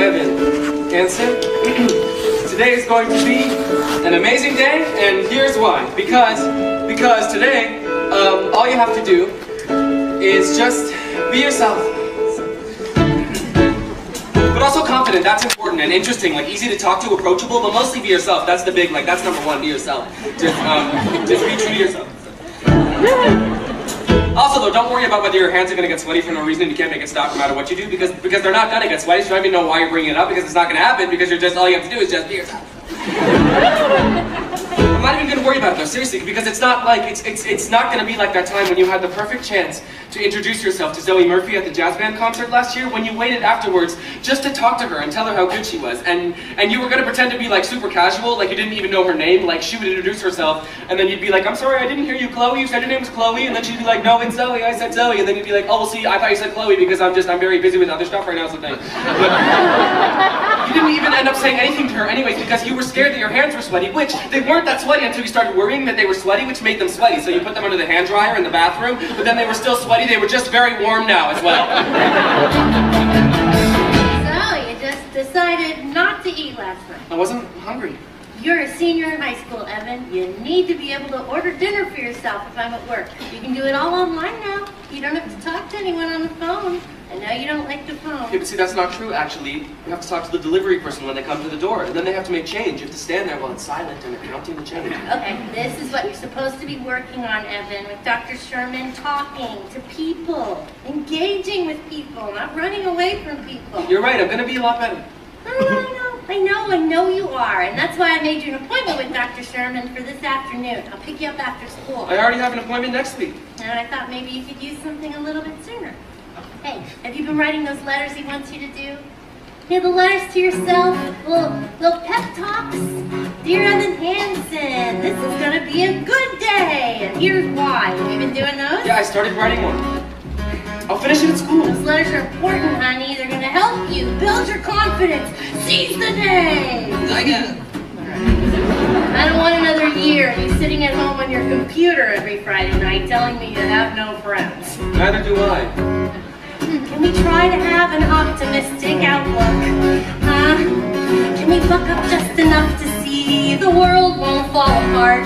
Evan, Hansen. Today is going to be an amazing day, and here's why. Because today, all you have to do is just be yourself. But also confident, that's important, and interesting, like easy to talk to, approachable, but mostly be yourself. That's the big, like, that's number one, be yourself. Just be true to yourself. Also though, don't worry about whether your hands are going to get sweaty for no reason. You can't make it stop no matter what you do, because they're not going to get sweaty, so you don't even know why you're bringing it up, because it's not going to happen, because all you have to do is just be yourself. I'm not even going to worry about it though, seriously, because it's not like, it's not going to be like that time when you had the perfect chance to introduce yourself to Zoe Murphy at the jazz band concert last year, when you waited afterwards just to talk to her and tell her how good she was, and you were going to pretend to be like super casual, like you didn't even know her name, like she would introduce herself, and then you'd be like, I'm sorry, I didn't hear you, Chloe, you said your name was Chloe, and then she'd be like, no, it's Zoe, I said Zoe, and then you'd be like, oh, well see, I thought you said Chloe because I'm very busy with other stuff right now, so thanks. But you didn't even end up saying anything to her anyways, because you were scared that your hands were sweaty, which they weren't that sweaty until you started worrying that they were sweaty, which made them sweaty, so you put them under the hand dryer in the bathroom, but then they were still sweaty, they were just very warm now as well. So, you just decided not to eat last night. I wasn't hungry. You're a senior in high school, Evan. You need to be able to order dinner for yourself if I'm at work. You can do it all online now. You don't have to talk to anyone on the phone. I know you don't like the phone. Yeah, but see, that's not true, actually. You have to talk to the delivery person when they come to the door, and then they have to make change. You have to stand there while it's silent and they're counting the change. Okay, this is what you're supposed to be working on, Evan, with Dr. Sherman, talking to people, engaging with people, not running away from people. You're right, I'm going to be a lot better. I know you are, and that's why I made you an appointment with Dr. Sherman for this afternoon. I'll pick you up after school. I already have an appointment next week. And I thought maybe you could use something a little bit sooner. Hey, have you been writing those letters he wants you to do? Yeah, the letters to yourself, little pep talks. Dear Evan Hansen, this is gonna be a good day, and here's why. Have you been doing those? Yeah, I started writing one. I'll finish it at school. Those letters are important, honey. They're gonna help you build your confidence. Seize the day. I got it. I don't want another year of you sitting at home on your computer every Friday night telling me you have no friends. Neither do I. Can we try to have an optimistic outlook? Can we buck up just enough to see the world won't fall apart?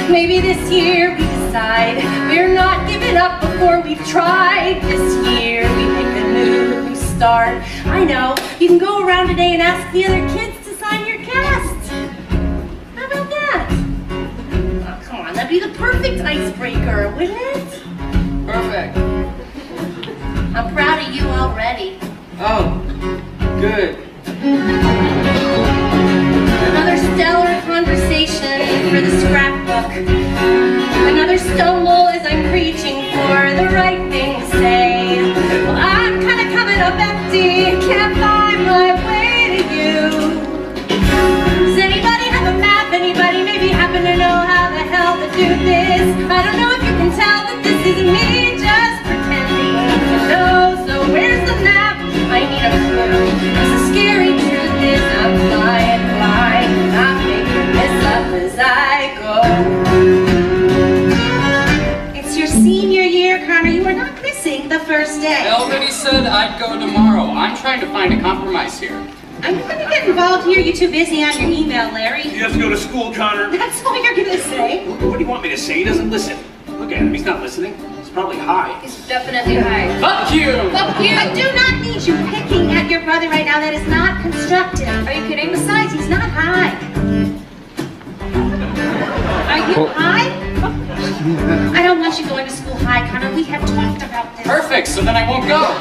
Maybe this year we decide we're not giving up before we've tried. This year we make a new start. I know, you can go around today and ask the other kids to sign your cast. How about that? Oh, come on, that'd be the perfect icebreaker, wouldn't it? Perfect. I'm proud of you already. Oh, good. Another stellar conversation for the scrapbook. Another stumble as I'm preaching for the right thing to say. Well, I'm kind of coming up empty, can't find my way to you. Does anybody have a map? Anybody maybe happen to know how the hell to do this? I don't know if you can tell that this is me just pretending to know. So where's the map? I need a clue. Cause the scary truth is I'm flying blind. I'm making this up as I go. It's your senior year, Connor. You are not missing the first day. Nobody said I'd go tomorrow. I'm trying to find a compromise here. I'm going to get involved here. You're too busy on your email, Larry. He doesn't go to school, Connor. That's all you're going to say. What do you want me to say? He doesn't listen. Look at him. He's not listening. He's probably high. He's definitely high. Fuck you! Fuck you! I do not need you picking at your brother right now. That is not constructive. Are you kidding? Besides, he's not high. Are you high? I don't want you going to school high, Connor. We have talked about this. Perfect, so then I won't go.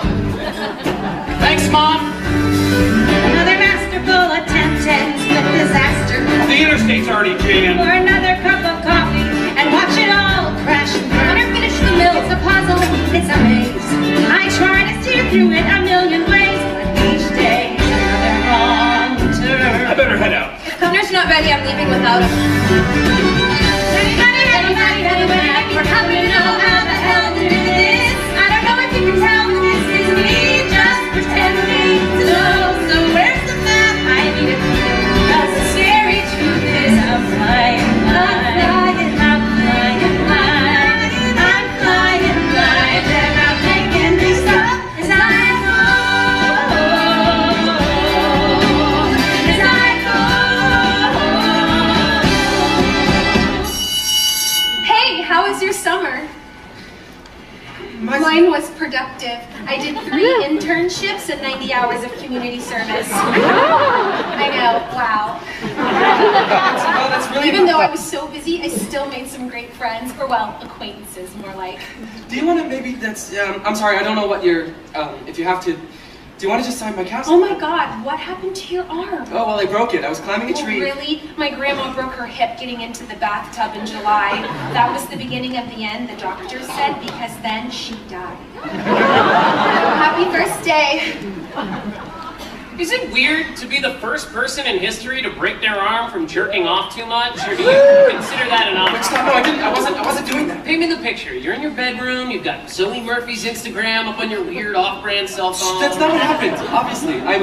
Thanks, Mom. Another masterful attempt ends with disaster. The interstate's already jammed. Pour another cup of coffee and watch it all crash and burn. When I finish the mill, it's a puzzle, it's a maze. I try to steer through it a million ways, but each day is another wrong turn. I better head out. If Connor's not ready, I'm leaving without him. Anybody, we're happy to know how the hell to do this. I don't know if you can tell, but this is me just pretending to know. So where's the map? I need a clue. Cause the scary truth is I'm flying blind. I'm flying blind, and I'm making this up as I go. Mine was productive. I did 3 internships and 90 hours of community service. I know, wow. Oh, that's really... Even though I was so busy, I still made some great friends, or well, acquaintances, more like. Do you want to maybe, I'm sorry, I don't know what your, if you have to, do you want to just sign my cast? Oh my God, what happened to your arm? Oh, well, I broke it. I was climbing a tree. Oh, really? My grandma broke her hip getting into the bathtub in July. That was the beginning of the end, the doctor said, because then she died. Happy first day. Is it weird to be the first person in history to break their arm from jerking off too much, or do you consider that an honor? Stop, no, I didn't. I wasn't doing that. Paint me the picture. You're in your bedroom, you've got Zoe Murphy's Instagram up on your weird off-brand cell phone. That's not what happened, obviously. I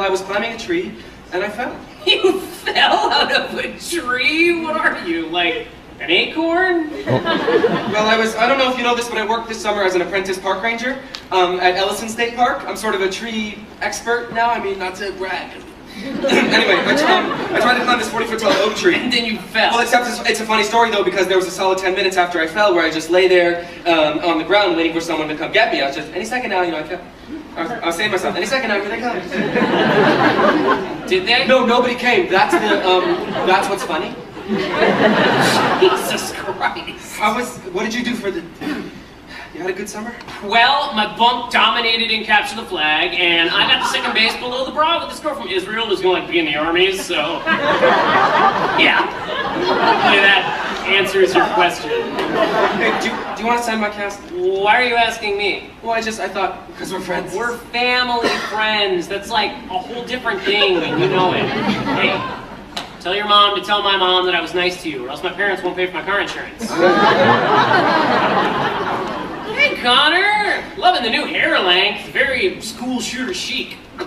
was climbing a tree, and I fell. You fell out of a tree? What are you, like an acorn? Well, I don't know if you know this, but I worked this summer as an apprentice park ranger at Ellison State Park. I'm sort of a tree expert now. I mean, not to brag. Anyway, I tried to climb this 40-foot tall oak tree. And then you fell. Well, except it's a funny story, though, because there was a solid 10 minutes after I fell where I just lay there on the ground waiting for someone to come get me. I was just, any second now, you know, I was saying to myself, any second now, here they come. Did they? No, nobody came. That's what's funny. Jesus Christ. What did you do for the... You had a good summer? Well, my bunk dominated in Capture the Flag, and I got to second base below the bra with this girl from Israel who's going to be in the armies, so... Yeah. Hopefully that answers your question. Hey, do you want to sign my cast? Why are you asking me? Well, I thought, because we're friends. We're family friends. That's like a whole different thing, and you know it. Hey. Tell your mom to tell my mom that I was nice to you, or else my parents won't pay for my car insurance. Hey, Connor! Loving the new hair length. Very school shooter chic. I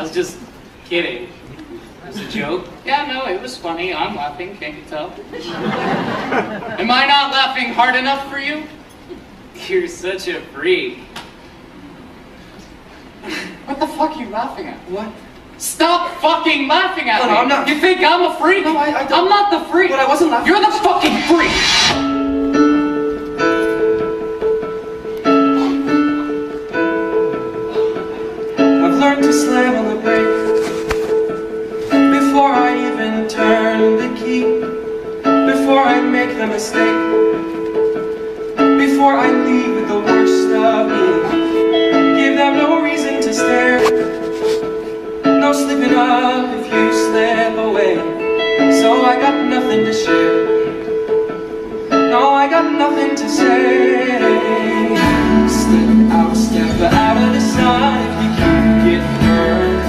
was just kidding. It was a joke. Yeah, no, it was funny. I'm laughing, can't you tell? Am I not laughing hard enough for you? You're such a freak. What the fuck are you laughing at? What? Stop fucking laughing at me! No, I'm not. You think I'm a freak? No, I don't. I'm not the freak! But I wasn't laughing. You're the fucking freak! I've learned to slam on the brake before I even turn the key, before I make the mistake, before I leave with the worst of me. Give them no reason to stare, no slipping up if you slip away. So I got nothing to share, no, I got nothing to say. Step out of the sun if you can't get burned.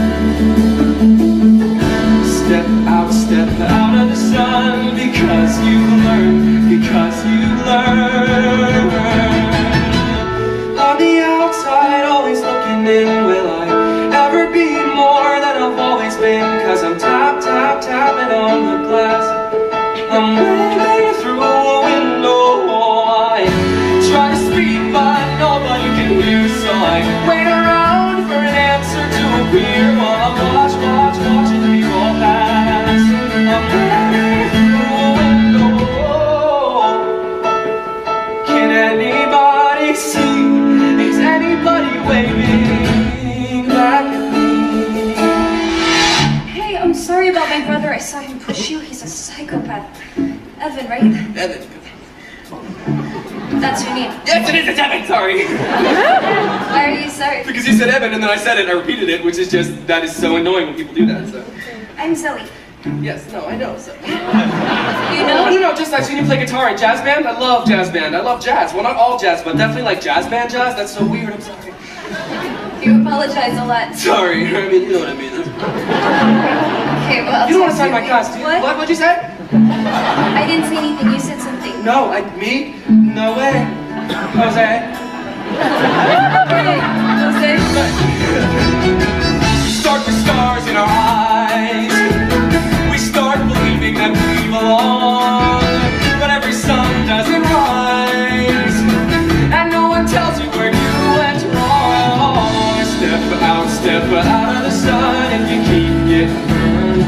Step out of the sun because you learn. On the outside, always looking in, will I ever be more than I've always been? Cause I'm tapping on the glass. I'm waving through a window. I try to speak but nobody can hear, so I wait around for an answer to appear while I watching the people pass. I'm waving through a window. Can anybody see? Is anybody waving back at me? Hey, I'm sorry about my brother. I saw him push you. He's a psychopath. Evan, right? Evan. That's your name. Yes, it is. It's Evan. Sorry. Why are you sorry? Because you said Evan and then I said it. I repeated it, which is just that is so annoying when people do that. So. I'm Zoe. Yes. No, I know. So. You know? No. Just I've seen you play guitar in jazz band. I love jazz band. I love jazz. Well, not all jazz, but definitely like jazz band jazz. That's so weird. I'm sorry. You apologize a lot. Sorry. I mean, you know what I mean. Okay, well, I'll You don't want to talk sign my you cast, do you? later. What? What'd you say? I didn't say anything. You said something. No, me? No way. Jose. Okay, Jose. Start with stars in our eyes. We start believing that we belong. But every sun doesn't rise, and no one tells you where you went wrong. Step out of the sun if you keep getting burned.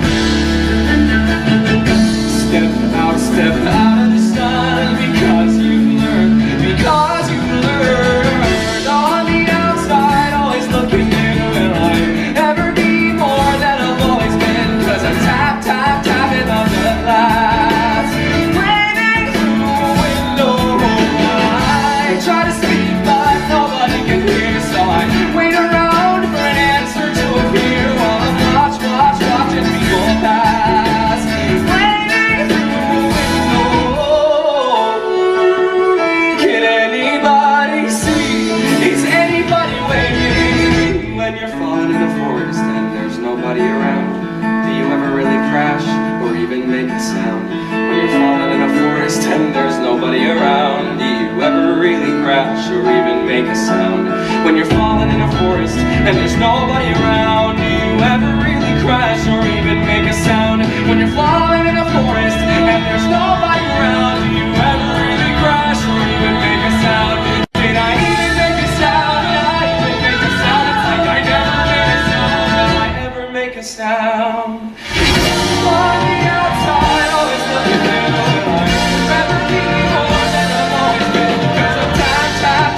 Step out of the sun because even make a sound? When you're falling in a forest and there's nobody around, do you ever really crash or even make a sound? When you're falling in a forest and there's nobody around, do you ever really crash or even make a sound? When you're falling in a forest and there's nobody around, do you ever really crash or even make a sound? Did I even make a sound? Did I even make a sound? It's like I never made a sound. Did I ever make a sound? On the outside, always looking in, will I ever be more than I've always been? Because I'm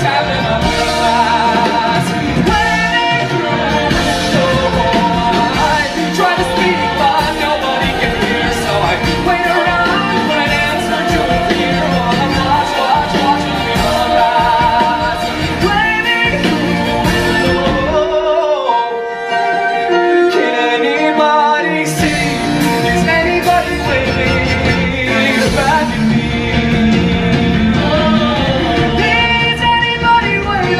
tapping on the glass, waiting through the whole. I try to speak, but nobody can hear, so I wait around for an answer to appear while I watching me unravel, waiting through the whole. Can anybody see? Is anybody waving back at me? Is anybody waving?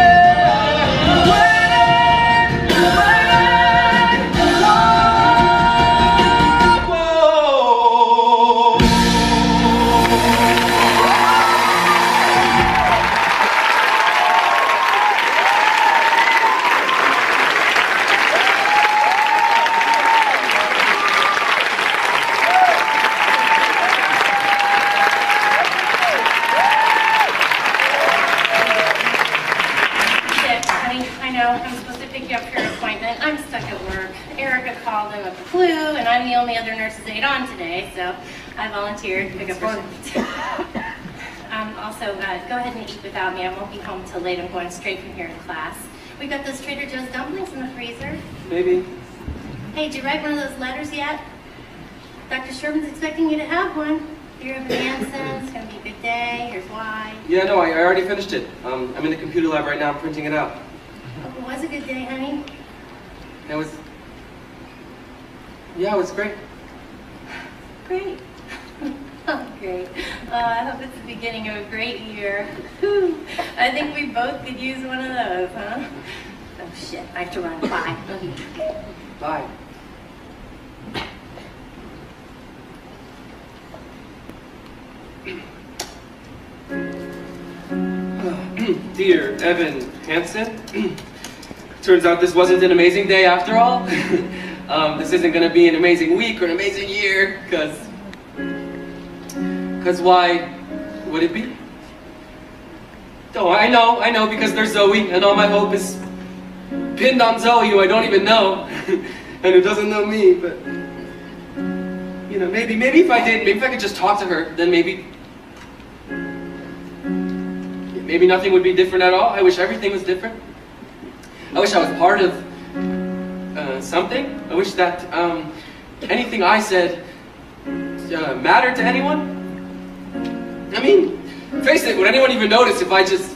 Shit, honey, I know. I'm supposed to pick you up for your appointment. I'm stuck at work. Erica called in with the flu, and I'm the only other nurse's aide on today, so I volunteered to pick up her shift. Also, go ahead and eat without me. I won't be home till late. I'm going straight from here to class. We got those Trader Joe's dumplings in the freezer. Maybe. Hey, did you write one of those letters yet? Dr. Sherman's expecting you to have one. Dear Evan Hansen, it's going to be a good day. Here's why. Yeah, no, I already finished it. I'm in the computer lab right now, printing it out. Oh, it was a good day, honey. It was... Yeah, it was great. Great. Oh, great. I hope it's the beginning of a great year. Whew. I think we both could use one of those, huh? Oh, shit. I have to run. Bye. Love you. Bye. Dear Evan Hansen, turns out this wasn't an amazing day after all. This isn't going to be an amazing week or an amazing year, because why would it be? Oh, I know, because there's Zoe, and all my hope is pinned on Zoe, who I don't even know, and who doesn't know me, but, you know, maybe if I did, maybe if I could just talk to her, then maybe nothing would be different at all. I wish everything was different. I wish I was part of something. I wish that anything I said mattered to anyone. I mean, face it, would anyone even notice if I just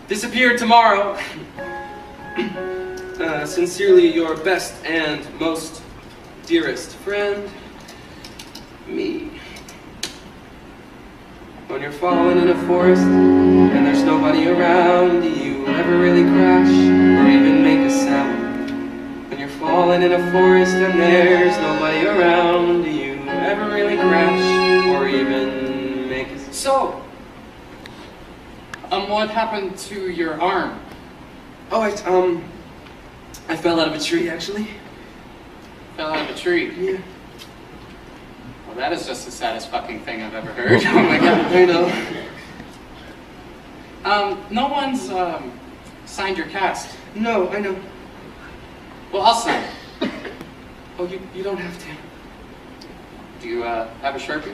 disappeared tomorrow? Sincerely, your best and most dearest friend, me. When you're falling in a forest and there's nobody around, do you ever really crash or even make a sound? When you're falling in a forest and there's nobody around, do you ever really crash or even make a sound? So, what happened to your arm? Oh, I fell out of a tree, actually. Fell out of a tree. Yeah. Well, that is just the saddest fucking thing I've ever heard. Oh my god. I know. No one's signed your cast. No, I know. Well, I'll sign. Oh, you don't have to. Do you have a Sharpie?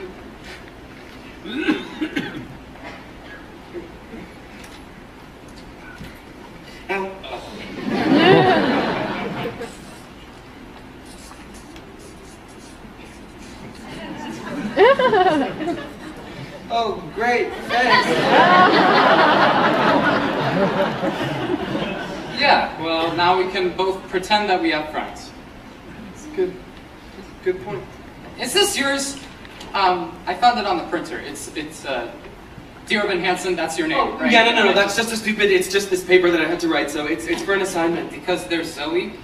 Ow. Oh, great, thanks. Yeah, well, now we can both pretend that we have friends. It's a good point. Is this yours? I found it on the printer. It's Dear Evan Hansen, that's your name, Oh, right? yeah, no, that's just a stupid, it's just this paper that I had to write, so it's for an assignment. Because there's Zoe.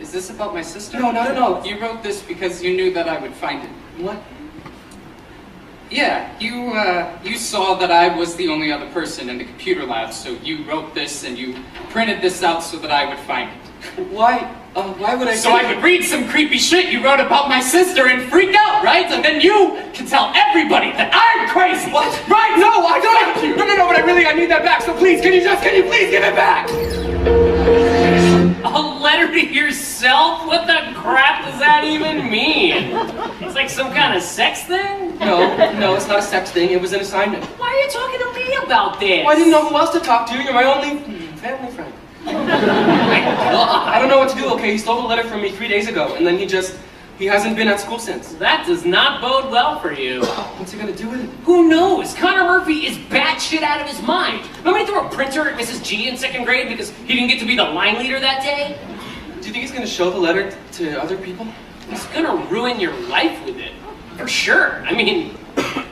Is this about my sister? No, not at all. You wrote this because you knew that I would find it. What? Yeah, you saw that I was the only other person in the computer lab, so you wrote this and you printed this out so that I would find it. Why? Why would I So I could read some creepy shit you wrote about my sister and freak out, right? And then you can tell everybody that I'm crazy. What? Right? No, I don't. Thank you. No, but I need that back. So please, can you please give it back? A letter to yourself? What the crap does that even mean? It's like some kind of sex thing? No, it's not a sex thing. It was an assignment. Why are you talking to me about this? Well, I didn't know who else to talk to. You're my only family friend. I don't know what to do, okay? He stole a letter from me 3 days ago, and then he hasn't been at school since. That does not bode well for you. What's he gonna do with it? Who knows? Connor Murphy is batshit out of his mind. Remember he threw a printer at Mrs. G in 2nd grade because he didn't get to be the line leader that day? Do you think he's gonna show the letter to other people? He's gonna ruin your life with it. For sure. I mean,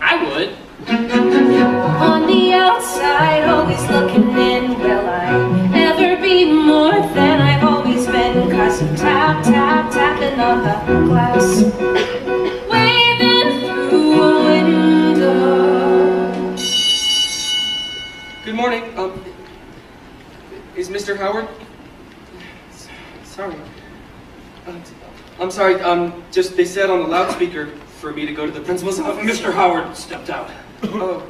I would. On the outside, always looking in. Will I ever be more than I've always been? Cause I'm tapping on the glass, waving through a window. Good morning. Is Mr. Howard? Sorry. I'm sorry. Just they said on the loudspeaker for me to go to the principal's office. Mr. Howard stepped out. Oh.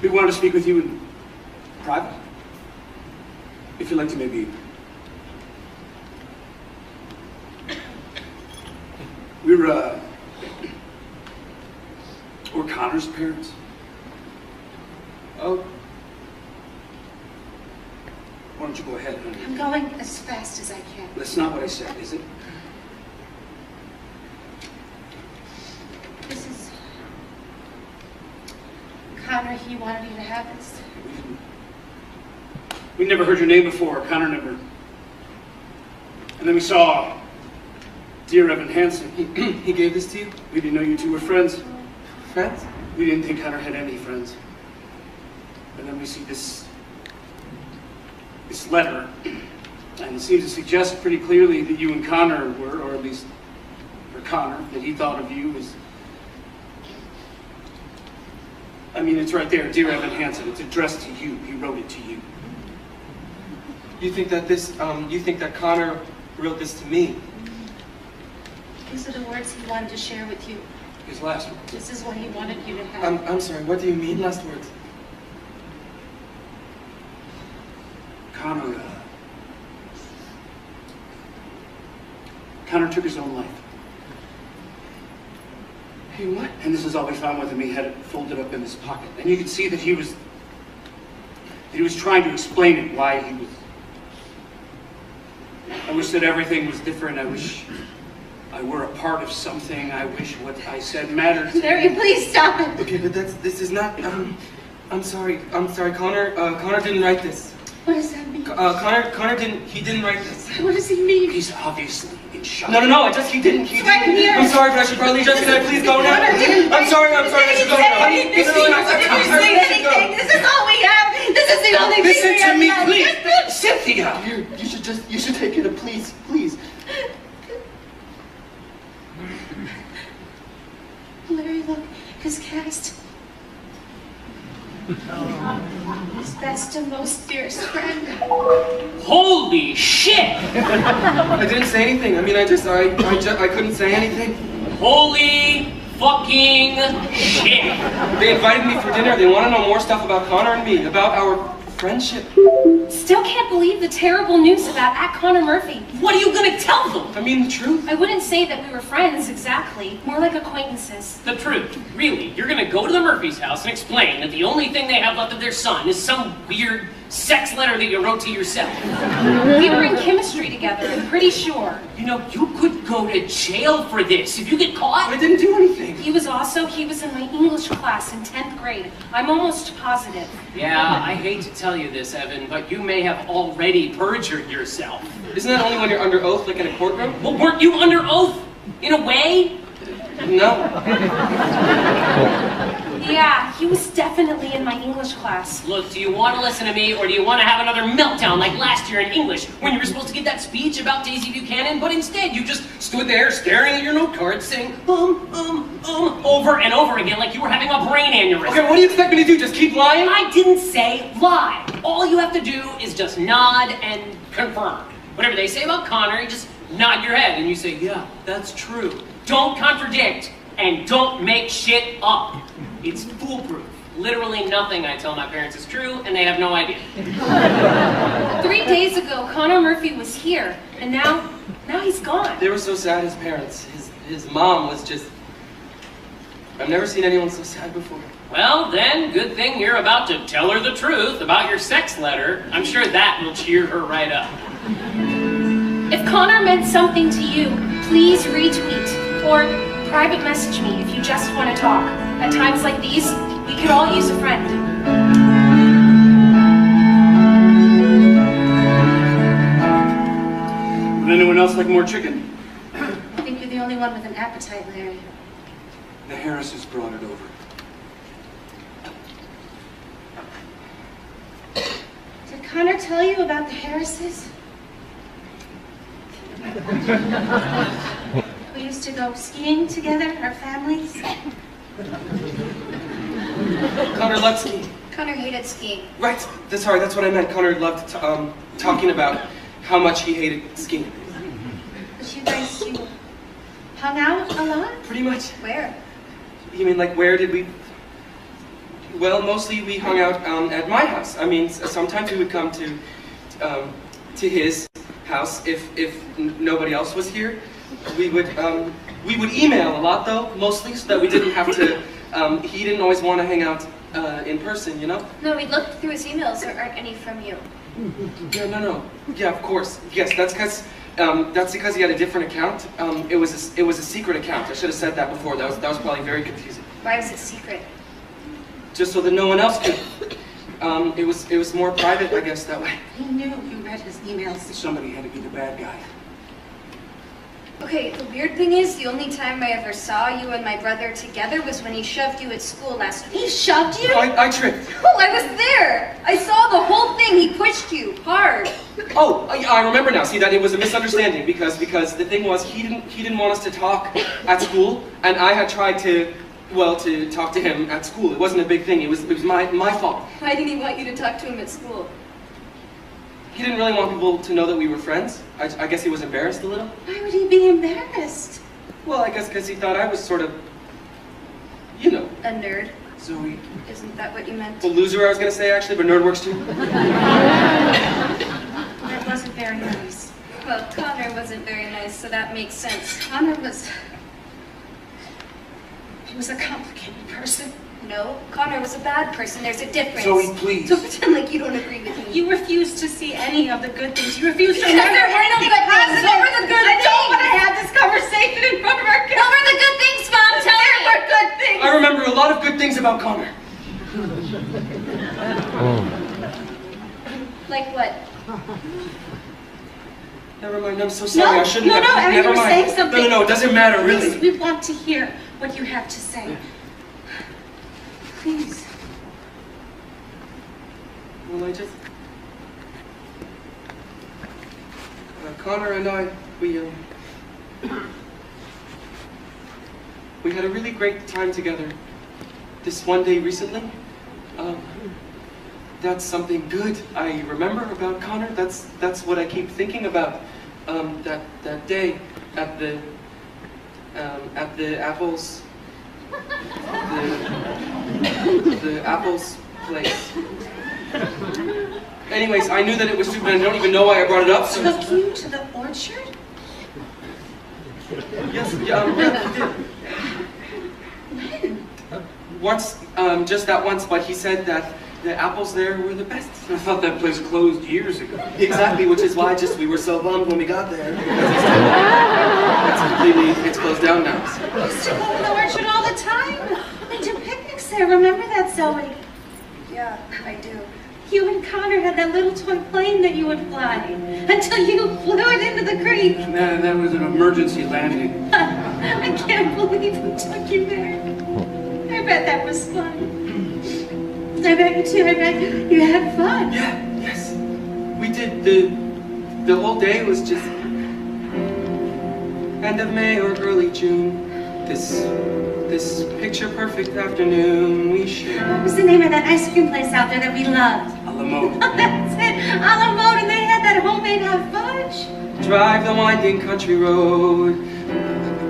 We wanted to speak with you in private. If you'd like to maybe... We're Connor's parents. Oh. Why don't you go ahead, honey? I'm going as fast as I can. That's not what I said, is it? This is... Connor, he wanted me to have this. We never heard your name before. Connor never. And then we saw dear Evan Hansen. He gave this to you? We didn't know you two were friends. Friends? We didn't think Connor had any friends. And then we see this letter, and it seems to suggest pretty clearly that you and Connor were, or at least for Connor, that he thought of you as... I mean, it's right there, dear Evan Hansen. It's addressed to you. He wrote it to you. You think that you think that Connor wrote this to me? These are the words he wanted to share with you. His last one. This is what he wanted you to have. I'm sorry, what do you mean, last words? Connor took his own life. Hey, what? And this is all we found with him. He had it folded up in his pocket. And you could see that he was trying to explain it, why he was... I wish that everything was different. I wish I were a part of something. I wish what I said mattered. Larry, please stop it. Okay, but this is not, I'm sorry, Connor didn't write this. What does that mean? Connor didn't write this. What does he mean? He's obviously in shock. No, he didn't. right here. I'm sorry, but I should probably just, can I please go now? I'm sorry, I should go now. This is really not Did you say anything? This is all we have. This is the only thing Listen we to have me, left. please. Cynthia! You should take it, please. Larry, look, his cast. His best and most dearest friend. Holy shit! I didn't say anything. I mean, I couldn't say anything. Holy fucking shit! They invited me for dinner. They want to know more stuff about Connor and me, about our friendship. Still can't believe the terrible news about Connor Murphy. What are you gonna tell them? I mean, the truth. I wouldn't say that we were friends exactly, more like acquaintances. The truth. Really, you're gonna go to the Murphy's house and explain that the only thing they have left of their son is some weird sex letter that you wrote to yourself. We were in chemistry together, I'm pretty sure. You know, you could go to jail for this if you get caught. I didn't do anything. He was in my English class in 10th grade. I'm almost positive. Yeah, I hate to tell you this, Evan, but you may have already perjured yourself. Isn't that only when you're under oath, like in a courtroom? Well, weren't you under oath? In a way? No. Yeah, he was definitely in my English class. Look, do you want to listen to me, or do you want to have another meltdown like last year in English, when you were supposed to give that speech about Daisy Buchanan, but instead you just stood there staring at your note card, saying, over and over again like you were having a brain aneurysm. Okay, what do you expect me to do? Just keep lying? I didn't say lie. All you have to do is just nod and confirm. Whatever they say about Connor, you just nod your head and you say, yeah, that's true. Don't contradict and don't make shit up. It's foolproof. Literally nothing I tell my parents is true, and they have no idea. 3 days ago, Connor Murphy was here, and now he's gone. They were so sad, his parents. His mom was just... I've never seen anyone so sad before. Well, then, good thing you're about to tell her the truth about your sex letter. I'm sure that will cheer her right up. If Connor meant something to you, please retweet or private message me if you just want to talk. At times like these, we could all use a friend. Would anyone else like more chicken? I think you're the only one with an appetite, Larry. The Harrises brought it over. Did Connor tell you about the Harrises? We used to go skiing together, our families. Connor loved skiing. Connor hated skiing. Right, sorry, that's what I meant. Connor loved talking about how much he hated skiing. But you guys, you hung out a lot? Pretty much. Where? You mean like where did we... Well, mostly we hung out at my house. I mean, sometimes we would come to his house if nobody else was here. We would email a lot though, mostly, so that we didn't have to, he didn't always want to hang out in person, you know? No, we looked through his emails. There aren't any from you. Yeah, no. Yeah, of course. Yes, that's because he had a different account. It was a secret account. I should have said that before. That was probably very confusing. Why was it secret? Just so that no one else could. It was more private, I guess, that way. He knew you read his emails. Somebody had to be the bad guy. Okay, the weird thing is, the only time I ever saw you and my brother together was when he shoved you at school last week. He shoved you? I tripped. Oh, I was there! I saw the whole thing. He pushed you hard. Oh, I remember now. See, that it was a misunderstanding because the thing was he didn't want us to talk at school, and I had tried to talk to him at school. It wasn't a big thing. It was my fault. Why didn't he want you to talk to him at school? He didn't really want people to know that we were friends. I guess he was embarrassed a little. Why would he be embarrassed? Well, I guess because he thought I was sort of, you know. A nerd? Zoe. Isn't that what you meant? The loser, I was going to say, actually, but nerd works too. That wasn't very nice. Well, Connor wasn't very nice, so that makes sense. Connor was... He was a complicated person. No, Connor was a bad person. There's a difference. Zoe, please. Don't pretend like you don't agree with me. You refused to see any of the good things. You refused to Because remember there were no anything good things. positive. What were the good I don't want to things? have this conversation in front of our kids. What were the good things, Mom? Tell There me. were good things. I remember a lot of good things about Connor. Like what? Never mind, I'm so sorry. No, I shouldn't no, have. Abby, Never you were mind. saying something. No, it doesn't matter, really. Please, we want to hear what you have to say. Please. Well, Connor and I, we had a really great time together this one day recently. That's something good I remember about Connor. That's what I keep thinking about. That day at the apples, the apples place. Anyways, I knew that it was stupid and I don't even know why I brought it up, so... Took you to the orchard? Yes, yeah, he did. Once, just that once, but he said that the apples there were the best. I thought that place closed years ago. Exactly, which is why we were so bummed when we got there. It's closed down now. So. We used to go to the orchard all the time. We do picnics there. Remember that, Zoe? Yeah, I do. You and Connor had that little toy plane that you would fly until you flew it into the creek. That was an emergency landing. I can't believe we took you there. I bet that was fun. I bet you too. I bet you had fun. Yeah, yes. We did. The whole day was just end of May or early June. This picture-perfect afternoon we shared. What was the name of that ice cream place out there that we loved? A la mode. Oh, that's it. A la mode, and they had that homemade hot fudge. Drive the winding country road,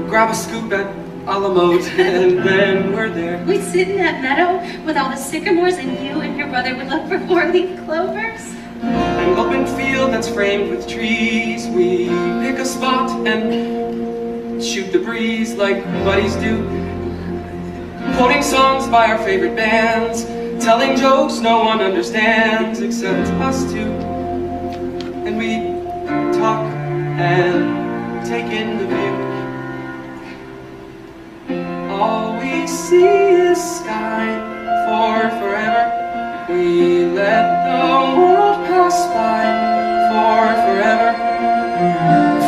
grab a scoop at a la mode, and then we're there. We'd sit in that meadow with all the sycamores, and you and your brother would look for four-leaf clovers. An open field that's framed with trees. We pick a spot and shoot the breeze like buddies do. Quoting songs by our favorite bands, telling jokes no one understands except us two. And we talk and take in the view. All we see is sky for forever. We let the world pass by for forever.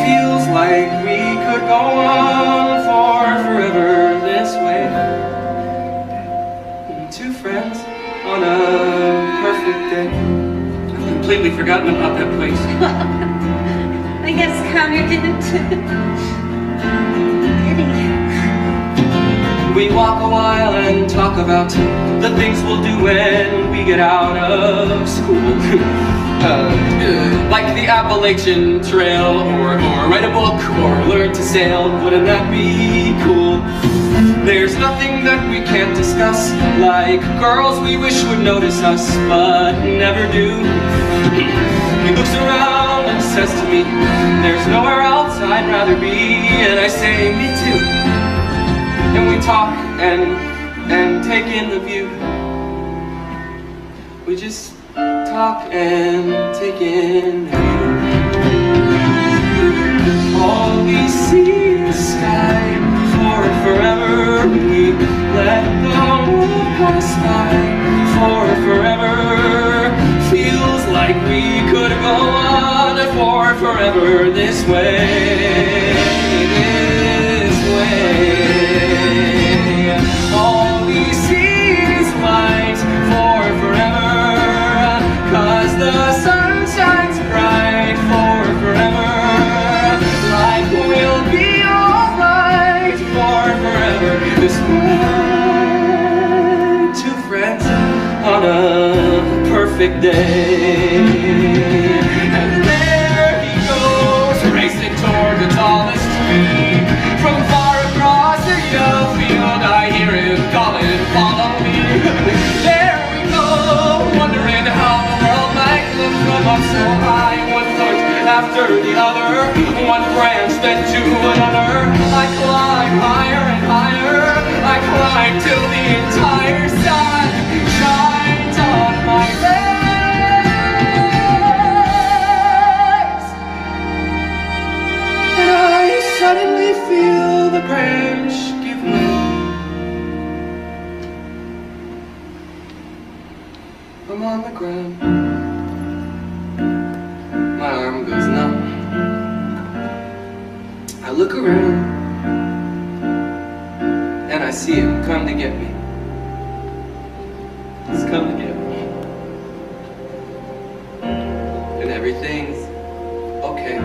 Feels like we could go on for forever this way. Two friends on a perfect day. I've completely forgotten about that place. I guess Connor didn't. Did he? We walk a while and talk about the things we'll do when we get out of school. Like the Appalachian Trail, or write a book, or learn to sail. Wouldn't that be cool? There's nothing that we can't discuss, like girls we wish would notice us, but never do. He looks around and says to me, there's nowhere else I'd rather be, and I say, me too. And we talk and take in the view. We just talk and take in the view. All we see is sky for forever. We let the world pass by for forever. Feels like we could go on for forever this way. This way. All we see is light for forever, 'cause the sun shines bright for forever. Life will be alright for forever this way. Two friends on a perfect day. And there he goes, racing toward the tallest tree. From far across the yellow field, I hear him calling, follow me. There we go, wondering how the world might look from up so high. One foot after the other, one branch then to another. I climb higher and higher, I climb till the entire sun shines on my legs. And I suddenly feel the branch give way. I'm on the ground. My arm goes numb. I look around and I see him come to get me. He's come to get me. And everything's okay.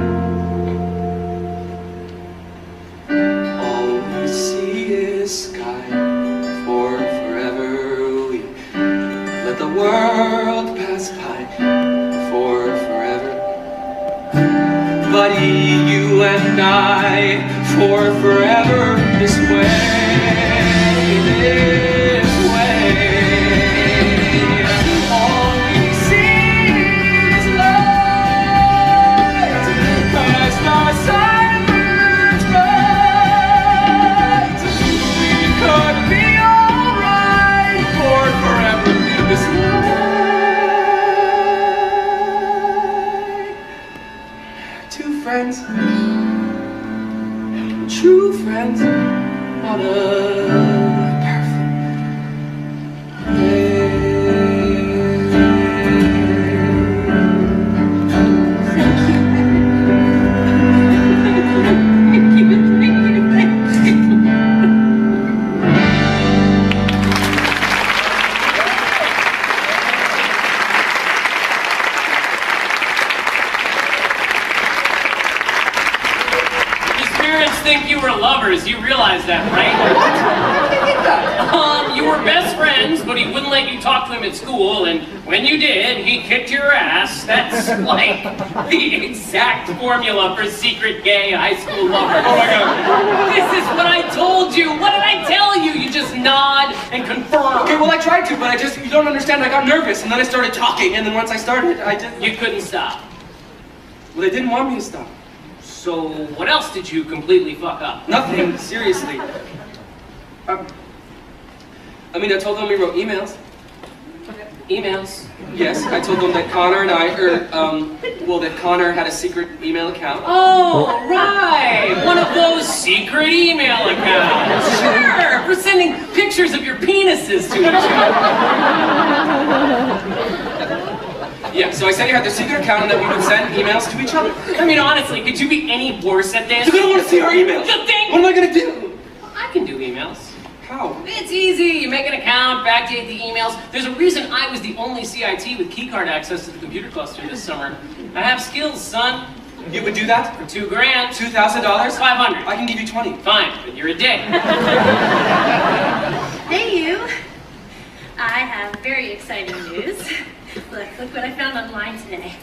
All we see is sky for forever. We let the world pass by for forever. Buddy, you and I, for forever this way, this way. All we see is light, 'cause the sun burns bright. We could be alright for forever this way. Two friends, true friends, on a perfect day. Thank you. parents think you were lovers. You realize that, right? What? How did you think that? You were best friends, but he wouldn't let you talk to him at school, and when you did, he kicked your ass. That's like the exact formula for secret gay high school lover. Oh my God. This is what I told you. What did I tell you? You just nod and confirm. Okay, well I tried to, but you don't understand, I got nervous, and then I started talking, and then once I started, I just... You couldn't stop. Well, they didn't want me to stop. So what else did you completely fuck up? Nothing, seriously. I mean, I told them we wrote emails. Emails. Yes, I told them that Connor and I, that Connor had a secret email account. Oh, right! One of those secret email accounts. Sure, for sending pictures of your penises to each other. Yeah, so I said you had the secret account and that we would send emails to each other. I mean, honestly, could you be any worse at this? You're gonna want to see our emails. You think? What am I gonna do? I can do emails. How? It's easy. You make an account, backdate the emails. There's a reason I was the only CIT with keycard access to the computer cluster this summer. I have skills, son. You would do that? For $2 grand. $2,000? 500. I can give you 20. Fine, but you're a dick. Hey, you. I have very exciting news. Look what I found online today.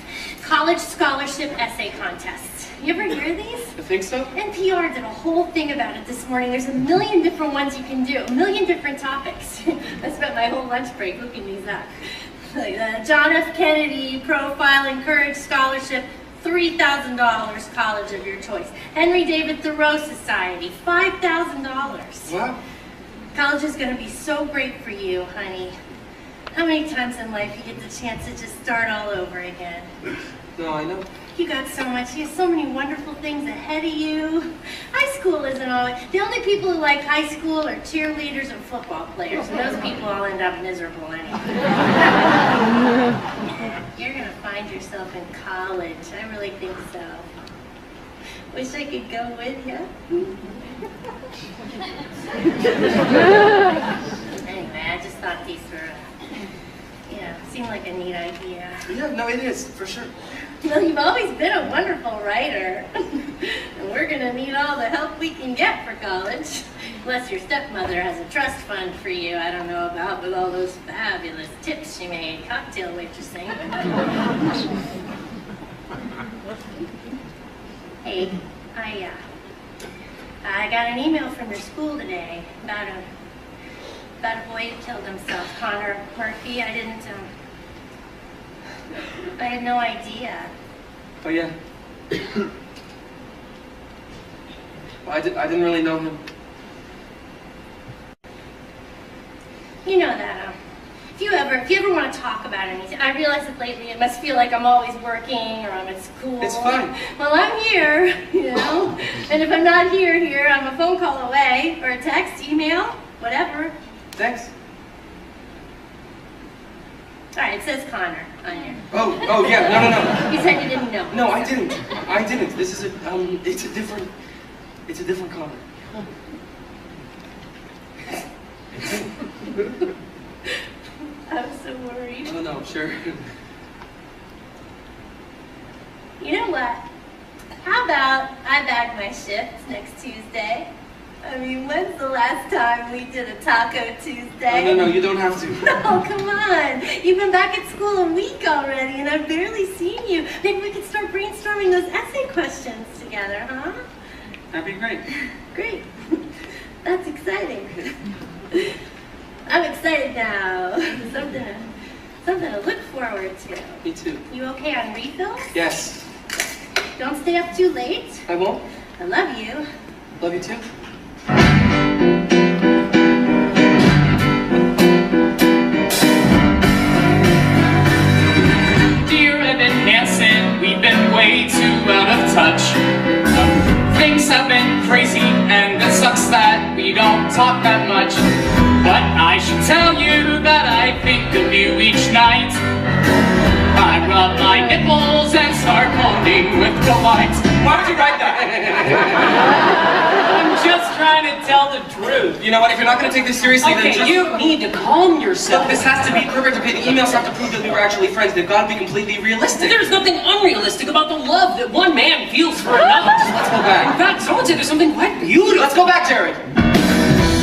College scholarship essay contests. You ever hear of these? I think so. NPR did a whole thing about it this morning. There's a million different ones you can do, a million different topics. I spent my whole lunch break looking these up. Like John F. Kennedy Profile and Courage Scholarship, $3,000, college of your choice. Henry David Thoreau Society, $5,000. Wow. College is going to be so great for you, honey. How many times in life you get the chance to just start all over again? No, I know. You got so much, you have so many wonderful things ahead of you. High school isn't always, the only people who like high school are cheerleaders and football players, and those people all end up miserable anyway. You're gonna find yourself in college, I really think so. Wish I could go with you. Anyway, I just thought these were, seemed like a neat idea. Yeah, no, it is, for sure. Well, you've always been a wonderful writer. And we're gonna need all the help we can get for college. Plus your stepmother has a trust fund for you I don't know about with all those fabulous tips she made cocktail waitressing. Hey, I got an email from your school today about a boy who killed himself, Connor Murphy. I had no idea. Oh yeah. I didn't really know him. You know that, if you ever want to talk about anything, I realize that lately it must feel like I'm always working or I'm at school. It's fine. Well, I'm here, and if I'm not here, I'm a phone call away, or a text, email, whatever. Thanks. All right, it says Connor on here. Oh yeah, no. You said you didn't know. No, I didn't. This is it's a different Connor. I'm so worried. No, sure. You know what? How about I bag my shift next Tuesday? I mean, when's the last time we did a Taco Tuesday? No, you don't have to. No, come on. You've been back at school a week already, and I've barely seen you. Maybe we could start brainstorming those essay questions together, huh? That'd be great. Great. That's exciting. I'm excited now. Something to look forward to. Me too. You okay on refills? Yes. Don't stay up too late. I won't. I love you. Love you too. Dear Evan Hansen, we've been way too out of touch. Things have been crazy, and it sucks that we don't talk that much. But I should tell you that I think of you each night. I rub my nipples and start moaning with delight. Why would you write that? I'm just trying to tell tell the truth. You know what? If you're not gonna take this seriously, then Okay, just... you need to calm yourself. Look, this has to be perfect. Okay, the emails have to prove that we were actually friends. They've got to be completely realistic. There's nothing unrealistic about the love that one man feels for another. Let's go back. In fact, someone said there's something quite beautiful. Let's go back, Jared.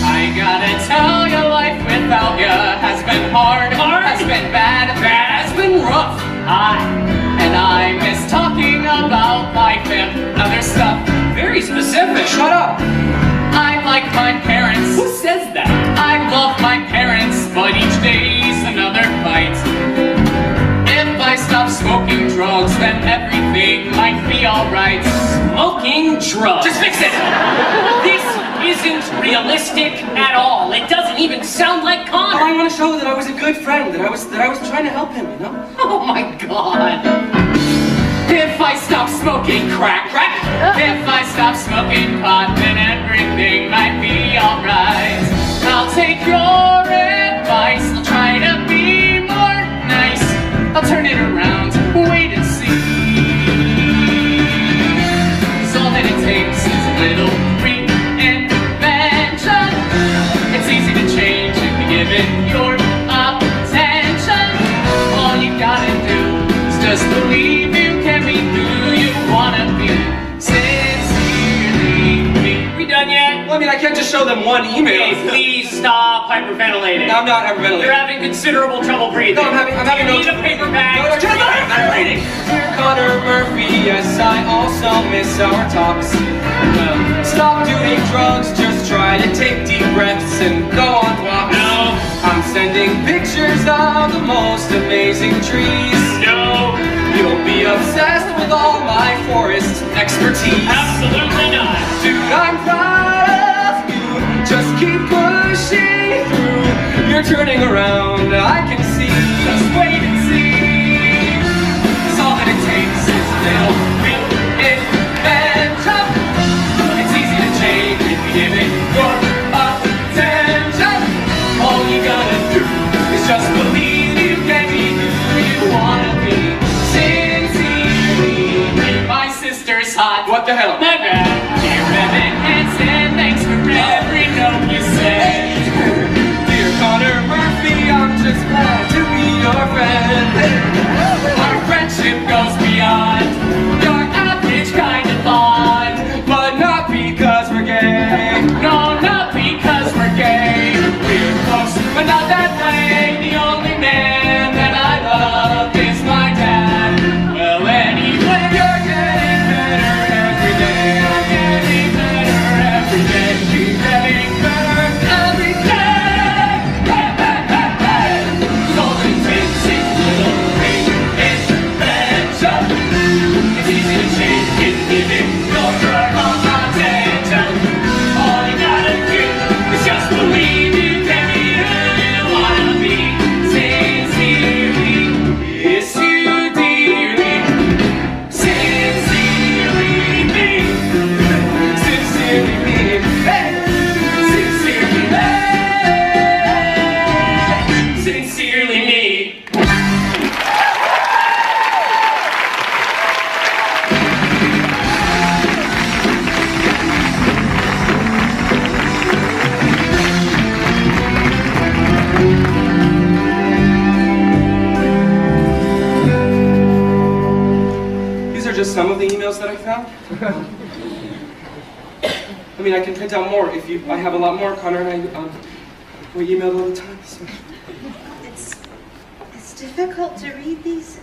I gotta tell you, life without you has been hard, has been bad, Has been rough. and I miss talking about life and other stuff. Very specific. Shut up. I like my parents. Who says that? I love my parents, but each day's another fight. If I stop smoking drugs, then everything might be alright. Smoking drugs. Just fix it. This isn't realistic at all. It doesn't even sound like I Connor. want to show that I was a good friend, that I was trying to help him, you know? Oh my God. If I stop smoking crack, if I stop smoking pot, then everything might be alright. I'll take your advice, I'll try to be more nice. I'll turn it around, wait and see. 'Cause all that it takes is a little reinvention. It's easy to change if you give it your attention. All you gotta do is just believe you can be who you wanna be. Sincerely me. We done yet? Well, I mean, I can't just show them one email. Hey, please stop hyperventilating. I'm not hyperventilating. You're having considerable trouble breathing. No, I'm having You no need a paper bag. No, I'm not hyperventilating. Dear Connor Murphy, yes, I also miss our talks. Stop doing drugs, just try to take deep breaths and go on walks. No. I'm sending pictures of the most amazing trees. No. You'll be obsessed with all my forest expertise. Absolutely not. Dude, I'm proud of you. Just keep pushing through. You're turning around, I can see. Just wait and see. 'Cause all that it takes is a little reinvention. It's easy to change if you give it your attention. All you gotta do is just believe you can be who you wanna be. Sincerely, my sister's hot. What the hell? My bad. Dear Evan Hansen, thanks for every note you send. Dear Connor Murphy, I'm just glad to be your friend. Our friendship goes beyond your average kind of bond. But not because we're gay. No, not because we're gay. We're close, but not that way. The only man that I love is my dad. Well, anyway, you're getting better every day. I'm getting better every day. Keep getting better every day. Hey, hey, hey, hey. Golden takes a little reinvention. It's easy to change if you give it your attention. All you gotta do is just believe you can be who you wanna be. Sincerely, miss you dearly. Sincerely me. Sincerely me. Hey, sincerely me. Sincerely me. These are just some of the emails that I found. I mean, I can print out more if you. I have a lot more, Connor and I. We emailed all the time. So. It's difficult to read these.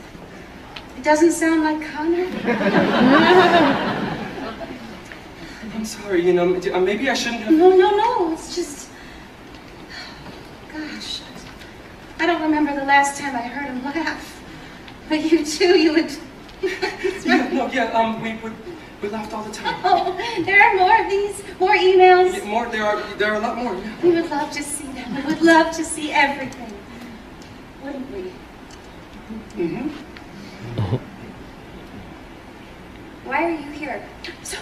It doesn't sound like Connor. I'm sorry. You know, maybe I shouldn't have. No. It's just. Gosh. I don't remember the last time I heard him laugh. But you too, you would. We laughed all the time. Oh, there are more of these, more emails. Yeah, more. There are a lot more. Yeah. We would love to see them. We would love to see everything. Wouldn't we? Mm-hmm. Why are you here? Zoe,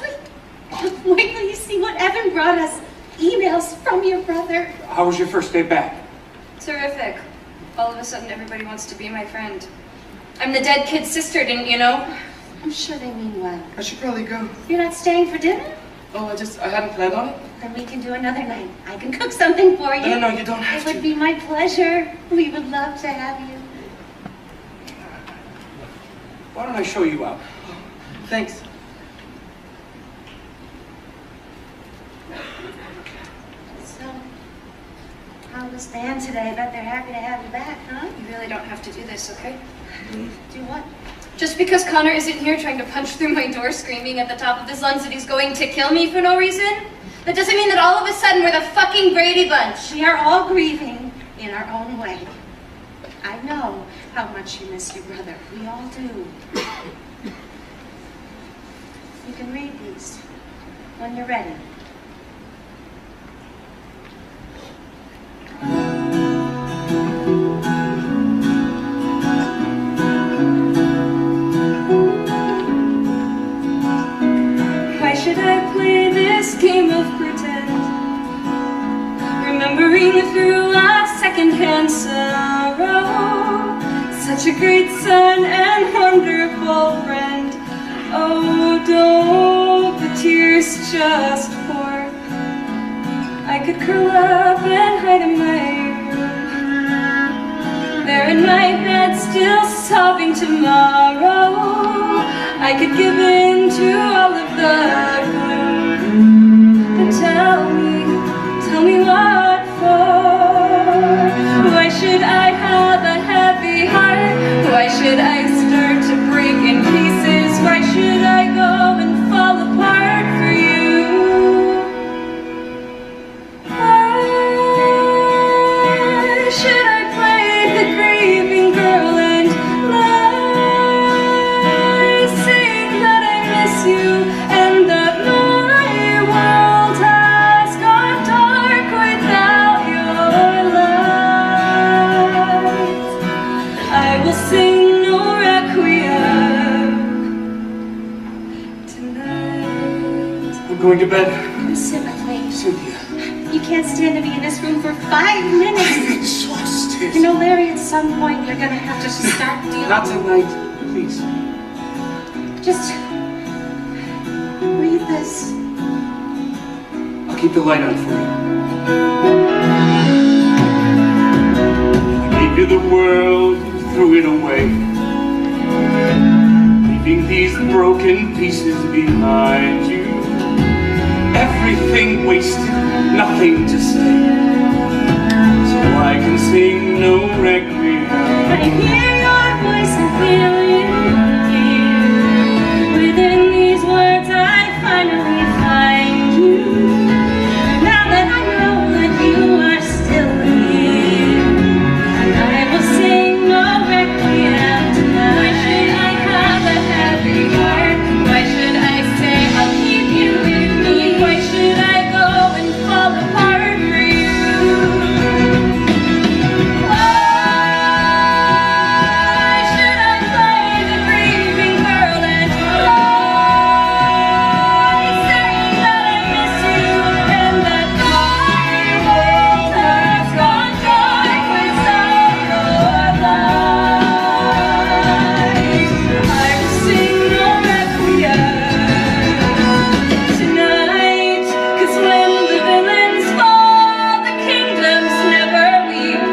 wait till you see what Evan brought us. Emails from your brother. How was your first day back? Terrific. All of a sudden, everybody wants to be my friend. I'm the dead kid's sister, didn't you know? I'm sure they mean well. I should probably go. You're not staying for dinner? Oh, I hadn't planned on it. Then we can do another night. I can cook something for you. No, you don't have It to. would be my pleasure. We would love to have you. Why don't I show you out? Thanks. So, how was Dan today? I bet they're happy to have you back, huh? You really don't have to do this, okay? Do what? Just because Connor isn't here trying to punch through my door screaming at the top of his lungs that he's going to kill me for no reason, that doesn't mean that all of a sudden we're the fucking Brady Bunch. We are all grieving in our own way. I know how much you miss your brother. We all do. You can read these when you're ready. Why should I play this game of pretend? Remembering through a secondhand sorrow, such a great son and wonderful friend. Oh, don't the tears just pour? I could curl up and hide in my room, there in my bed, still sobbing tomorrow. I could give in to all of the gloom. Then tell me what for? Why should I have a heavy heart? Why should I start to break in pieces? Why should I go and fall apart for you? Why should I play the grieving girl and lie, saying that I miss you and that my world has gone dark without your light? I will sing no requiem tonight. I'm going to bed. Simmer, please. Cynthia. You can't stand to be in this room for 5 minutes. I'm exhausted. You know, Larry, at some point you're gonna have to start dealing. Not tonight, please. Just read this. I'll keep the light on for you. I gave you the world, you threw it away, leaving these broken pieces behind you. Everything wasted, nothing to say, so I can sing no requiem. I hear your voice and feel you here. Within these words I finally find you. Now that I know that you are still here, I will sing no requiem tonight. Why should I have a heavy heart? Why should I say I'll keep you with me? Why should I go and fall apart for you? Why should I play the grieving girl and lie, saying that I miss you and that my world has gone dark without your light? I will sing no requiem tonight, 'cause when the villains fall, the kingdoms never weep.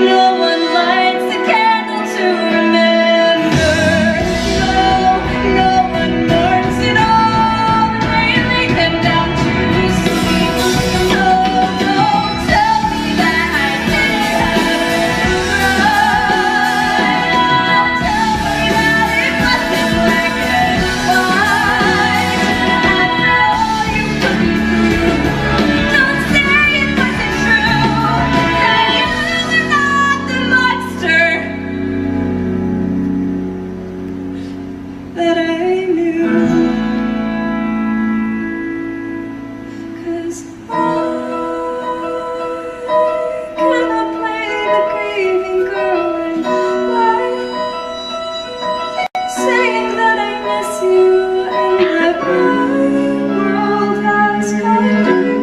No one lights a candle to remember. No one mourns at all when they lay them down to sleep. So don't tell me that I didn't have to cry. Tell me that it wasn't black and white. I know you couldn't prove. Don't say it wasn't true. That you were not the monster that I knew. 'Cause I cannot play the grieving girl and lie, saying that I miss you and that my world has gone dark.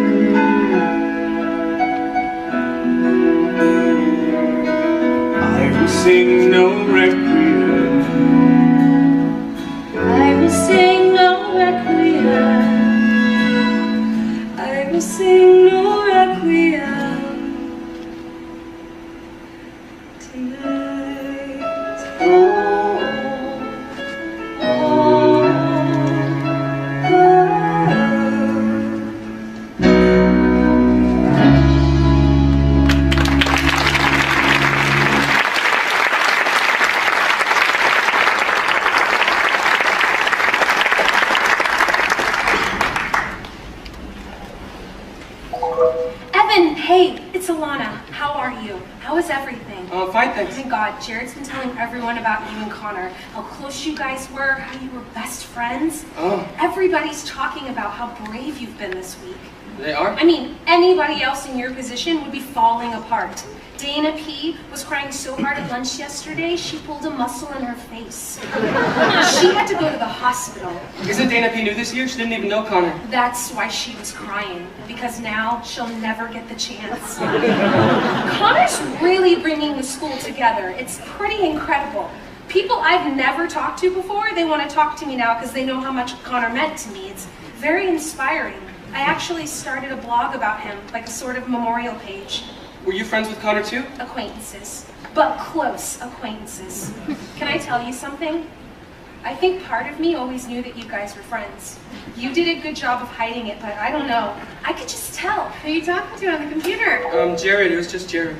I will sing no requiem. I will sing no requiem How is everything? Fine, thanks. Thank God, Jared's been telling everyone about you and Connor, how close you guys were, how you were best friends. Oh. Everybody's talking about how brave you've been this week. They are? I mean, anybody else in your position would be falling apart. Dana P. was crying so hard at lunch yesterday, she pulled a muscle in her face. She had to go to the hospital. Isn't Dana P. new this year? She didn't even know Connor. That's why she was crying, because now she'll never get the chance. Connor's really bringing the school together. It's pretty incredible. People I've never talked to before, they want to talk to me now because they know how much Connor meant to me. It's very inspiring. I actually started a blog about him, like a sort of memorial page. Were you friends with Connor too? Acquaintances, but close acquaintances. Can I tell you something? I think part of me always knew that you guys were friends. You did a good job of hiding it, but I don't know. I could just tell. Who are you talking to on the computer? Jared. It was just Jared.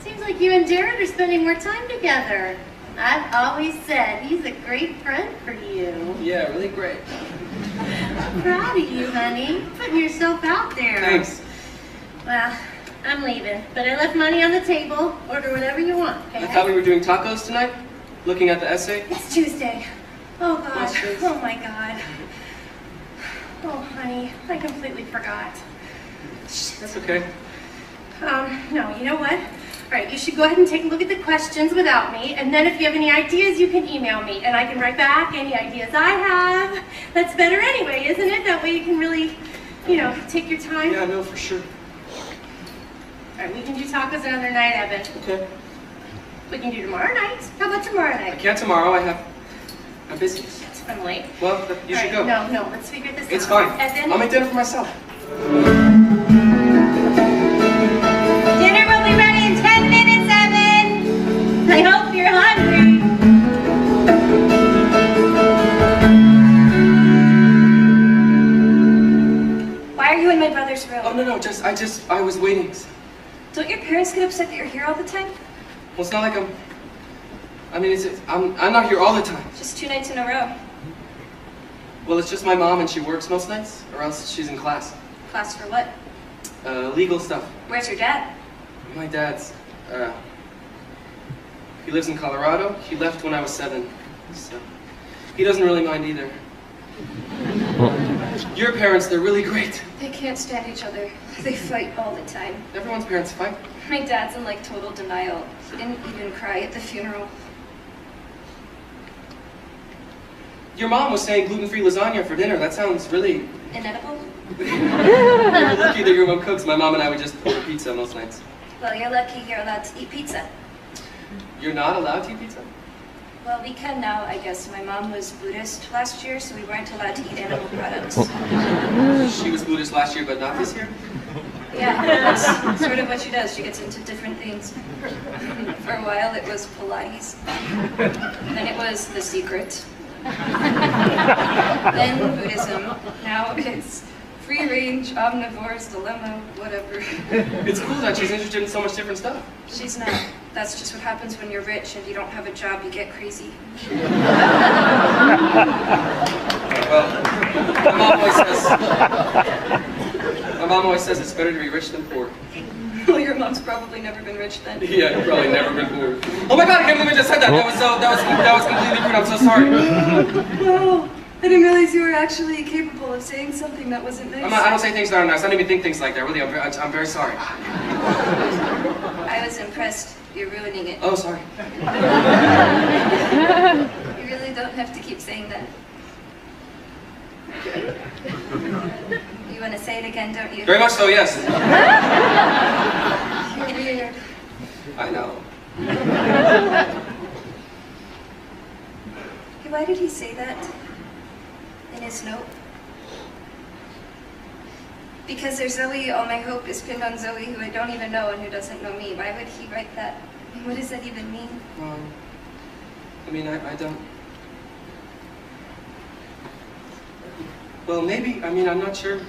Seems like you and Jared are spending more time together. I've always said he's a great friend for you. Yeah, really great. Proud of you, honey. Putting yourself out there. Thanks. Well, I'm leaving, but I left money on the table. Order whatever you want, okay? I thought we were doing tacos tonight, looking at the essay. It's Tuesday. Oh God. Questions? Oh my God. Oh honey, I completely forgot. That's okay. No, you know what? All right, you should go ahead and take a look at the questions without me, and then if you have any ideas, you can email me, and I can write back any ideas I have. That's better anyway, isn't it? That way you can really, you know, take your time. Yeah, no, for sure. All right, we can do tacos another night, Evan. Okay. We can do tomorrow night. How about tomorrow I night? can't tomorrow. I'm busy. I'm late. Well, you should go. No, let's figure this out. It's fine. Evan? I'll make dinner for myself. Dinner will be ready in 10 minutes, Evan. I hope you're hungry. Why are you in my brother's room? Oh, no, I was waiting. Don't your parents get upset that you're here all the time? Well, it's not like I'm not here all the time. Just 2 nights in a row. Well, it's just my mom and she works most nights, or else she's in class. Class for what? Legal stuff. Where's your dad? My dad's, he lives in Colorado. He left when I was 7, so he doesn't really mind either. Your parents, they're really great. They can't stand each other. They fight all the time. Everyone's parents fight. My dad's in like total denial. He didn't even cry at the funeral. Your mom was saying gluten-free lasagna for dinner. That sounds really... Inedible? You're lucky that your mom cooks. My mom and I would just order pizza most nights. Well, you're lucky you're allowed to eat pizza. You're not allowed to eat pizza? Well, we can now, I guess. My mom was Buddhist last year, so we weren't allowed to eat animal products. She was Buddhist last year, but not this year? Yeah, that's sort of what she does. She gets into different things. For a while, it was Pilates. Then it was The Secret. Then Buddhism. Now it's free range, omnivore's dilemma, whatever. It's cool that she's interested in so much different stuff. She's not. That's just what happens when you're rich and you don't have a job, you get crazy. Well, my mom always says it's better to be rich than poor. Well, your mom's probably never been rich then. Yeah, you've probably never been poor. Oh my God, I can't believe I just said that. That was completely rude. I'm so sorry. Oh, I didn't realize you were actually capable of saying something that wasn't nice. I don't say things that are nice. I don't even think things like that. Really, I'm very sorry. I was impressed. You're ruining it. Oh, sorry. You really don't have to keep saying that. You want to say it again, don't you? Very much so, yes. You're weird. I know. Hey, why did he say that in his note? Because there's Zoe, all my hope is pinned on Zoe, who I don't even know and who doesn't know me. Why would he write that? What does that even mean? I don't... Well, maybe, I'm not sure.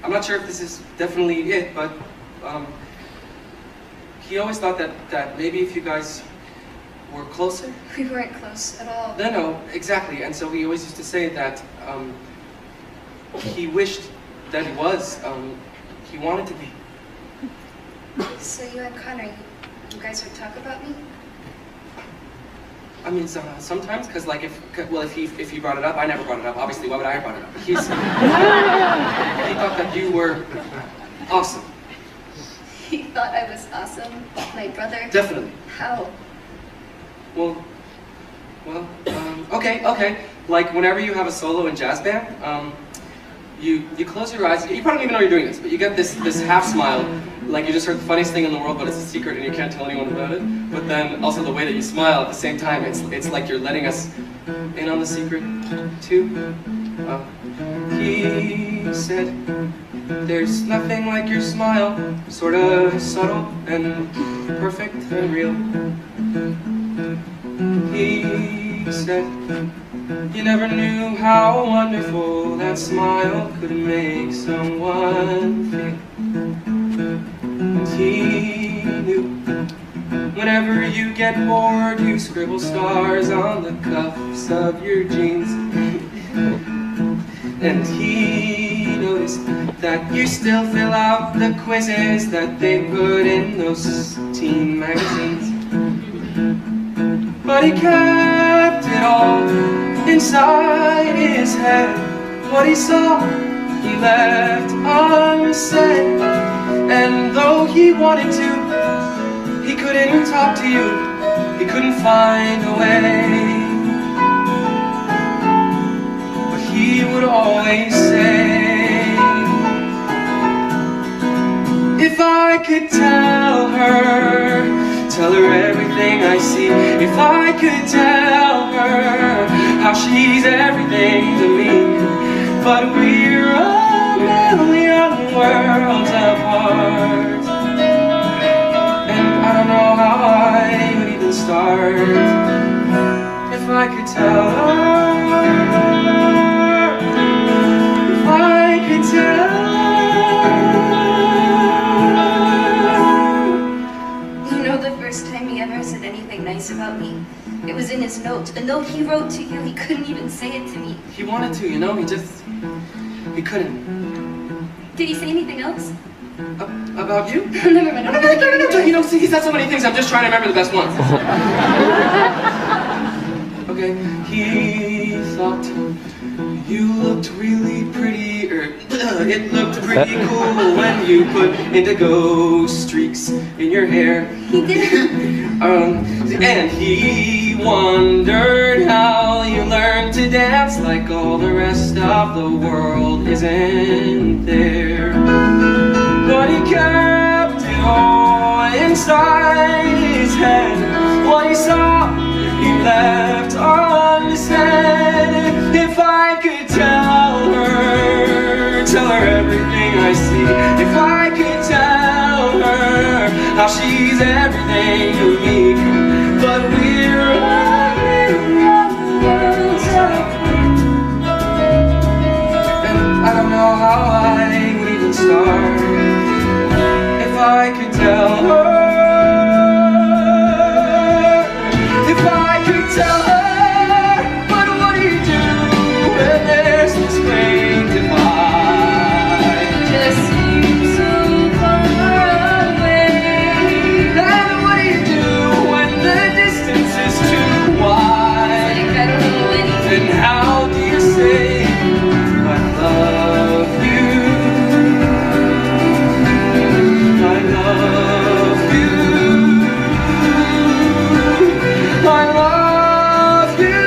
I'm not sure if this is definitely it, but he always thought that maybe if you guys were closer. We weren't close at all. No, exactly. And so he always used to say that he wished that he was, he wanted to be. So you and Connor, You guys would talk about me? I mean, sometimes, because like if he brought it up, I never brought it up. Obviously, why would I have brought it up? He thought that you were awesome. He thought I was awesome? My brother? Definitely. How? Well, okay. Like whenever you have a solo in jazz band, you close your eyes. You probably don't even know you're doing this, but you get this half smile, like you just heard the funniest thing in the world, but it's a secret and you can't tell anyone about it. But then also the way that you smile at the same time, it's like you're letting us in on the secret too. He said, "There's nothing like your smile, sort of subtle and perfect and real." He said, "You never knew how wonderful that smile could make someone feel." And he knew whenever you get bored, you scribble stars on the cuffs of your jeans. And he noticed that you still fill out the quizzes that they put in those teen magazines. But he kept it all inside his head. What he saw, he left unsaid. And though he wanted to, he couldn't talk to you. He couldn't find a way. But he would always say, "If I could tell her everything I see. If I could tell her how she's everything to me. But we're a million worlds apart. And I don't know how I would even start. If I could tell her, if I could tell her." Said anything nice about me. It was in his note. A note he wrote to you. He couldn't even say it to me. He wanted to, you know, he couldn't. Did he say anything else? About you? Never mind. No, you know, see, he said so many things, I'm just trying to remember the best ones. Okay, he thought you looked really pretty, it looked pretty cool when you put indigo streaks in your hair. He did. And he wondered how you learned to dance like all the rest of the world isn't there. But he kept it all inside his head. What he saw, he left unsaid. If I could tell her everything I see. If I could tell her how she's everything to me. But we're a million worlds apart. And I don't know how I would even start. If I could tell her, if I could tell her, but what do you do when there's this great divide? Just seems so far away. And what do you do when the distance is too wide? Like I don't know anything. Then how do you say I love you? I love you. I love you.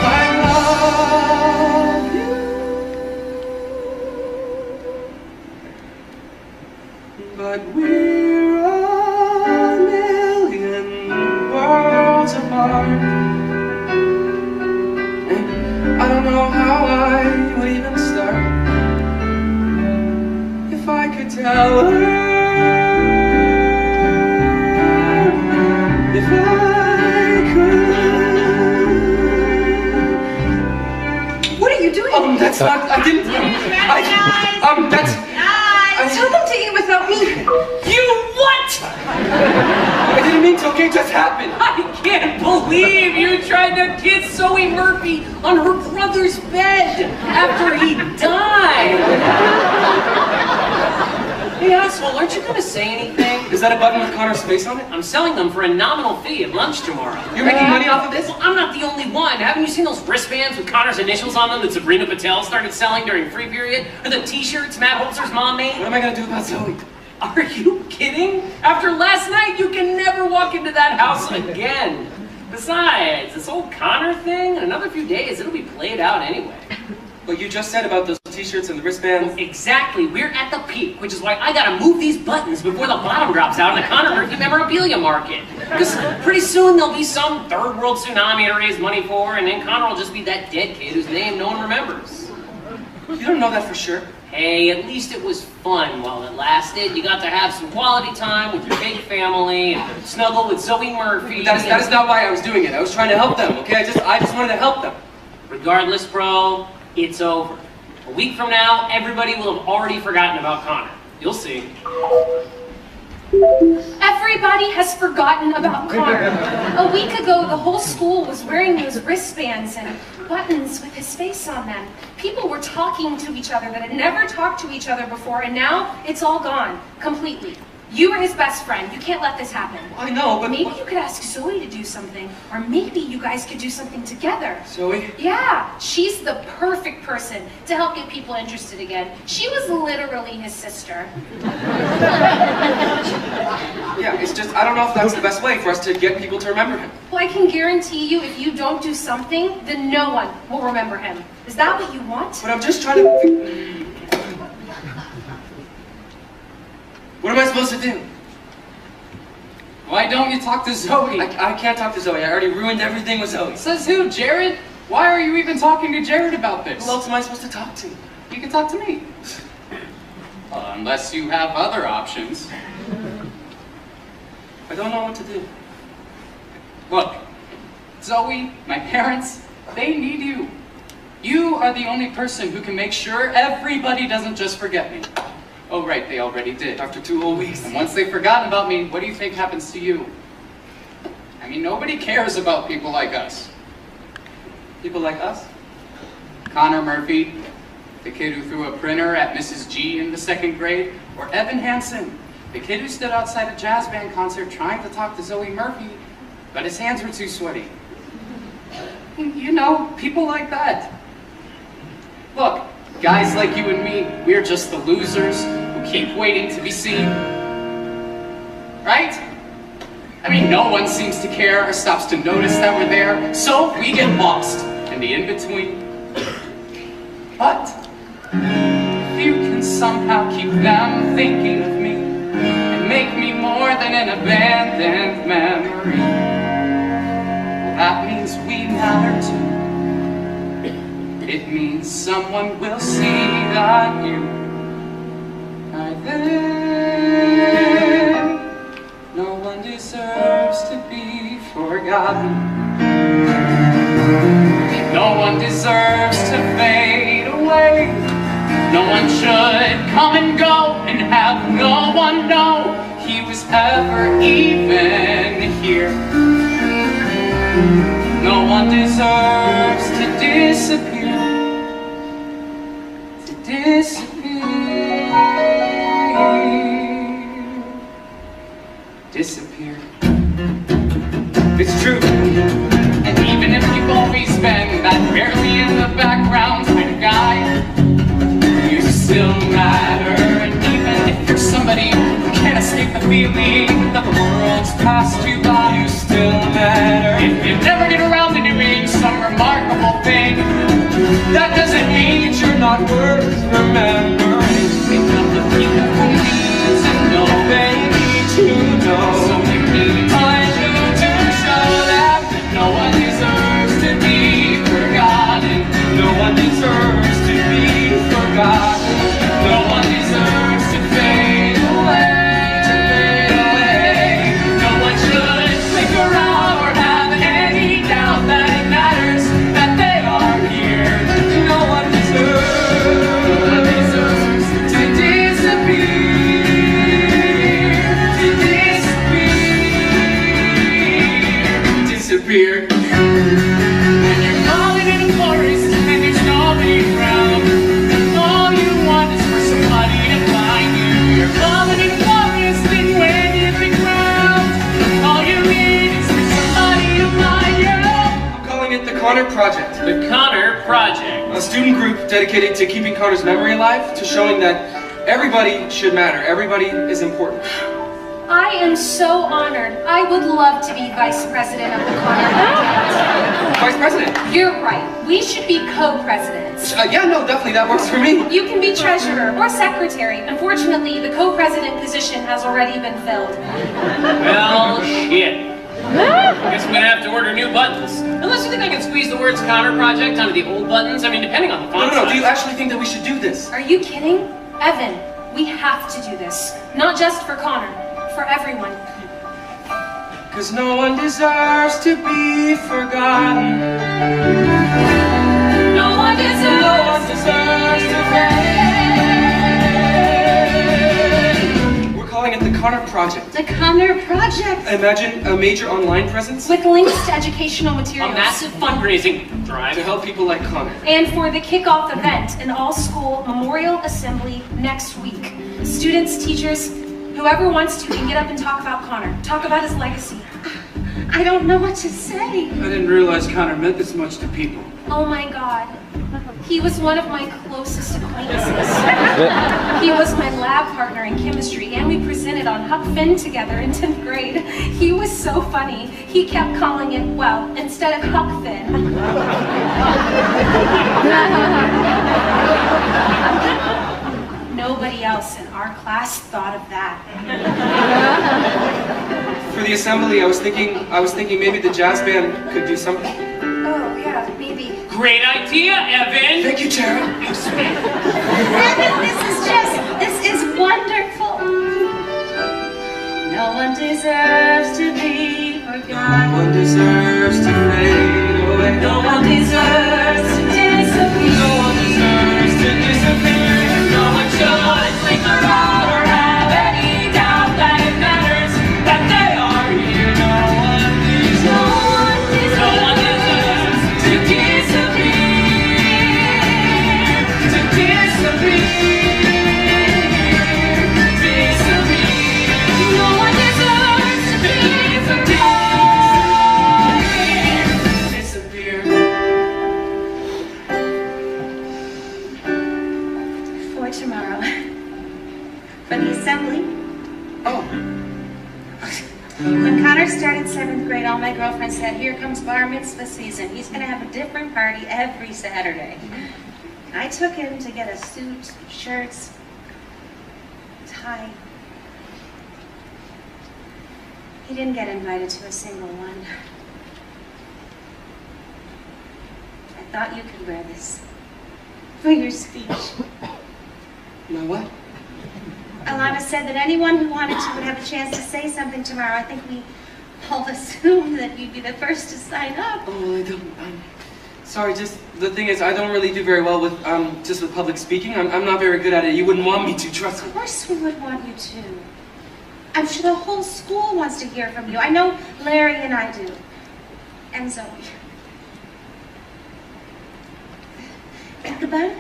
I love you. But we're a million worlds apart. And I don't know how I would even start. If I could tell her, if I could. What are you doing? That's not, I didn't, that's, Tell them to eat without me. You what? I didn't mean to, okay, it just happened. I can't believe you tried to kiss Zoe Murphy on her brother's bed after he died. Hey, asshole, aren't you gonna say anything? Is that a button with Connor's face on it? I'm selling them for a nominal fee at lunch tomorrow. You're making money off of this? Well, I'm not the only one. Haven't you seen those wristbands with Connor's initials on them that Sabrina Patel started selling during free period? Or the t-shirts Matt Holzer's mom made? What am I gonna do about Zoe? Are you kidding? After last night, you can never walk into that house again. Besides, this whole Connor thing, in another few days, it'll be played out anyway. But you just said about those t-shirts and the wristbands. Exactly. We're at the peak, which is why I gotta move these buttons before the bottom drops out in the Connor Murphy memorabilia market. Because pretty soon there'll be some third world tsunami to raise money for, and then Connor will just be that dead kid whose name no one remembers. You don't know that for sure. Hey, at least it was fun while it lasted. You got to have some quality time with your big family, and snuggle with Zoe Murphy. That is not why I was doing it. I was trying to help them, okay? I just wanted to help them. Regardless, bro, it's over. A week from now, everybody will have already forgotten about Connor. You'll see. Everybody has forgotten about Connor. A week ago, the whole school was wearing those wristbands and buttons with his face on them. People were talking to each other that had never talked to each other before, and now it's all gone, completely. You were his best friend. You can't let this happen. I know, but... Maybe you could ask Zoe to do something, or maybe you guys could do something together. Zoe? Yeah, she's the perfect person to help get people interested again. She was literally his sister. Yeah, it's just, I don't know if that's the best way for us to get people to remember him. Well, I can guarantee you if you don't do something, then no one will remember him. Is that what you want? But I'm just trying to... What am I supposed to do? Why don't you talk to Zoe? I can't talk to Zoe. I already ruined everything with Zoe. Says who, Jared? Why are you even talking to Jared about this? Who else am I supposed to talk to? You can talk to me. Unless you have other options. I don't know what to do. Look, Zoe, my parents, they need you. You are the only person who can make sure everybody doesn't just forget me. Oh, right, they already did. After 2 whole weeks. And once they've forgotten about me, what do you think happens to you? I mean, nobody cares about people like us. People like us? Connor Murphy, the kid who threw a printer at Mrs. G in the 2nd grade, or Evan Hansen, the kid who stood outside a jazz band concert trying to talk to Zoe Murphy, but his hands were too sweaty. You know, people like that. Look, guys like you and me, we're just the losers who keep waiting to be seen. Right? I mean, no one seems to care or stops to notice that we're there, so we get lost in the in-between. But if you can somehow keep them thinking of me and make me more than an abandoned memory, well, that means we matter too. It means someone will see that you are there. No one deserves to be forgotten. No one deserves to fade away. No one should come and go and have no one know he was ever even here. No one deserves to disappear. Disappear. It's true. And even if you've always been that barely in the background kind of guy, you still matter. And even if you're somebody who can't escape the feeling that the world's passed you by, you still matter. If you never get around to doing some remarkable thing, that doesn't mean you're not worth remembering. Think of the people who need to know, they need to know. So you need time to show them that no one deserves to be forgotten. No one deserves to be forgotten. No one deserves to fade away. No one should flicker out or have any doubt that it matters that they are here. No one deserves to disappear. Project. The Connor Project. A student group dedicated to keeping Connor's memory alive, to showing that everybody should matter, everybody is important. I am so honored. I would love to be vice president of the Connor Project. Vice President? You're right. We should be co-presidents. Yeah, no, definitely, that works for me. You can be treasurer or secretary. Unfortunately, the co-president position has already been filled. Well, shit. I guess I'm gonna have to order new buttons. Unless you think I can squeeze the words Connor Project onto the old buttons. I mean, depending on the font No, size. do you actually think that we should do this? Are you kidding? Evan, we have to do this. Not just for Connor, for everyone. Cause no one deserves to be forgotten. No one deserves to fade. We're calling it the Connor Project. The Connor Project. Imagine a major online presence With links to educational A materials. massive fundraising drive. to help people like Connor. And for the kickoff event, an all-school memorial assembly next week. Students, teachers, whoever wants to can get up and talk about Connor. Talk about his legacy. I don't know what to say. I didn't realize Connor meant this much to people. Oh my God. He was one of my closest acquaintances. He was my lab partner in chemistry, and we presented on Huck Finn together in 10th grade. He was so funny. He kept calling it, well, instead of Huck Finn. Nobody else in our class thought of that. For the assembly, I was thinking maybe the jazz band could do something. Oh, yeah, maybe. Great idea, Evan! Thank you, Tara. Evan, this is wonderful. No one deserves to be No forgotten. one deserves to fade away. No one deserves to disappear. No one deserves to disappear. No one should linger out or have any doubt that it matters that they are here. No one deserves to disappear. To disappear. No one deserves to disappear. For tomorrow. For the assembly. Oh, When Connor started 7th grade, all my girlfriends said, here comes bar mitzvah season. He's going to have a different party every Saturday. I took him to get a suit, shirts, tie. He didn't get invited to a single one. I thought you could wear this for your speech. my what? Alana said that anyone who wanted to would have a chance to say something tomorrow. I think we all assumed that you'd be the first to sign up. Oh, well, I don't. Sorry, just the thing is, I don't really do very well with just with public speaking. I'm not very good at it. You wouldn't want me to, trust me. Of course we would want you to. I'm sure the whole school wants to hear from you. I know Larry and I do. And Zoe. Think about it.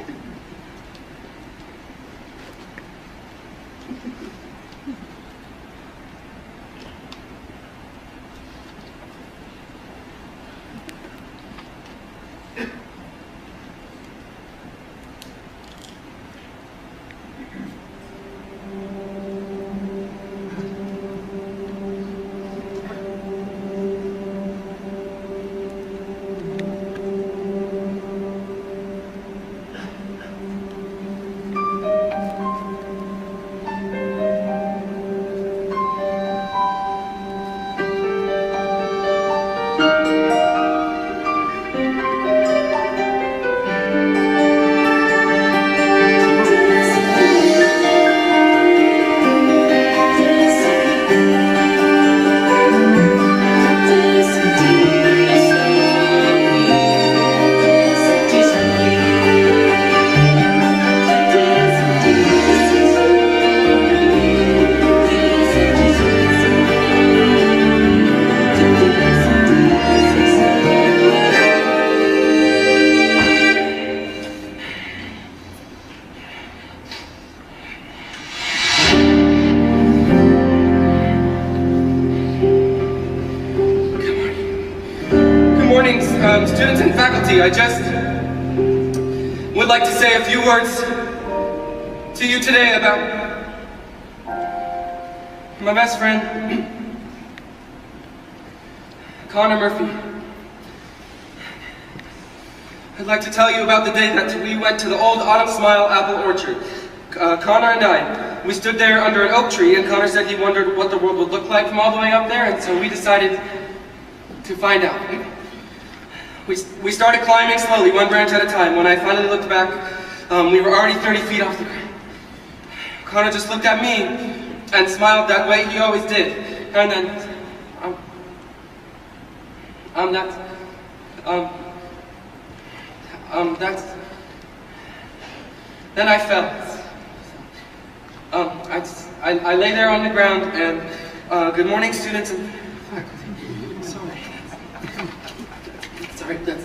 Murphy. I just would like to say a few words to you today about my best friend, Connor Murphy. I'd like to tell you about the day that we went to the old Autumn Smile apple orchard. Connor and I, we stood there under an oak tree, and Connor said he wondered what the world would look like from all the way up there, and so we decided to find out. We started climbing slowly, one branch at a time. When I finally looked back, we were already 30 feet off the ground. Connor just looked at me and smiled that way he always did. And then, then I fell. I lay there on the ground, and good morning, students and faculty. Sorry, that's...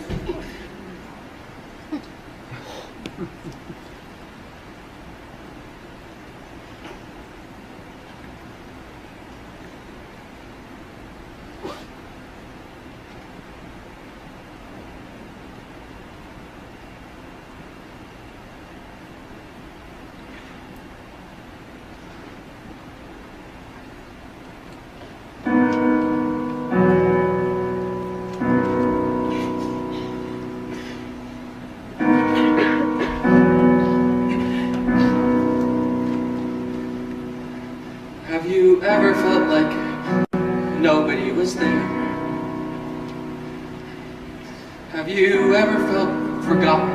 Have you ever felt like nobody was there? Have you ever felt forgotten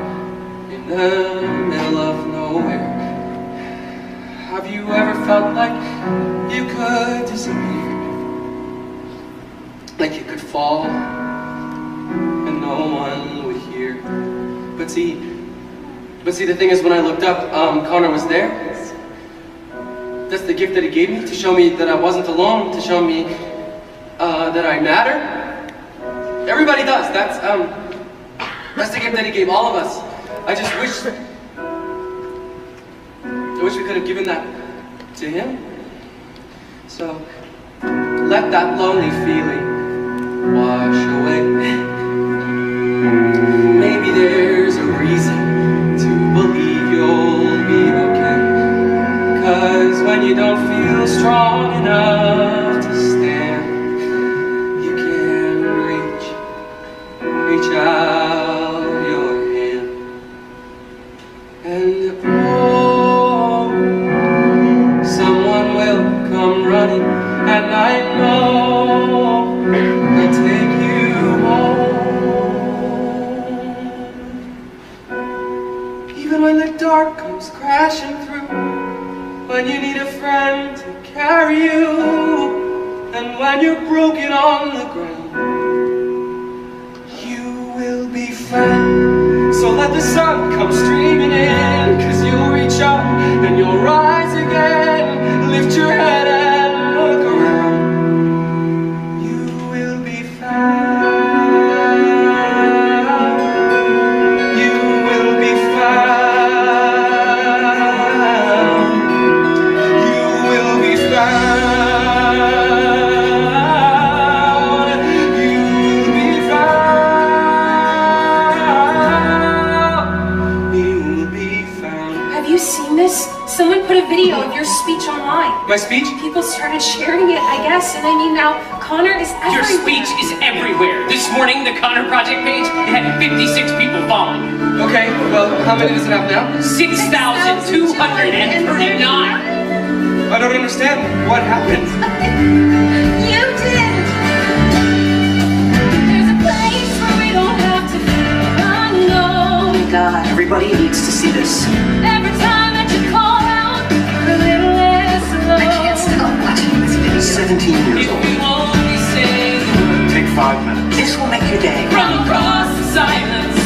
in the middle of nowhere? Have you ever felt like you could disappear? Like you could fall and no one would hear? But see, the thing is, when I looked up, Connor was there. That's the gift that he gave me, to show me that I wasn't alone, to show me that I matter. Everybody does. That's the gift that he gave all of us. I just wish we could have given that to him. So let that lonely feeling wash away. Maybe there's a reason to believe you'll be okay. 'Cause when you don't feel strong enough to stand, you can reach out your hand. And oh, someone will come running, and I know they'll take you home. Even when the dark comes crashing through, when you need a friend to carry you, and when you're broken on the ground, you will be found. So let the sun come streaming in, 'cause you'll reach up and you'll rise again. Lift your head and look around. You will be found. You will be found. Someone put a video of your speech online. My speech? People started sharing it, I guess, and I mean now Connor is everywhere. Your speech is everywhere. This morning, the Connor Project page, it had 56 people following. Okay, well, how many does it have now? 6,239. I don't understand. What happened? You did! There's a place where we don't have to feel unknown. God, everybody needs to see this. Every time that you call out, we're a little less alone. I can't stop watching this video. 17 years If old. we only say the word, Take 5 minutes. This will make your day. from across the silence,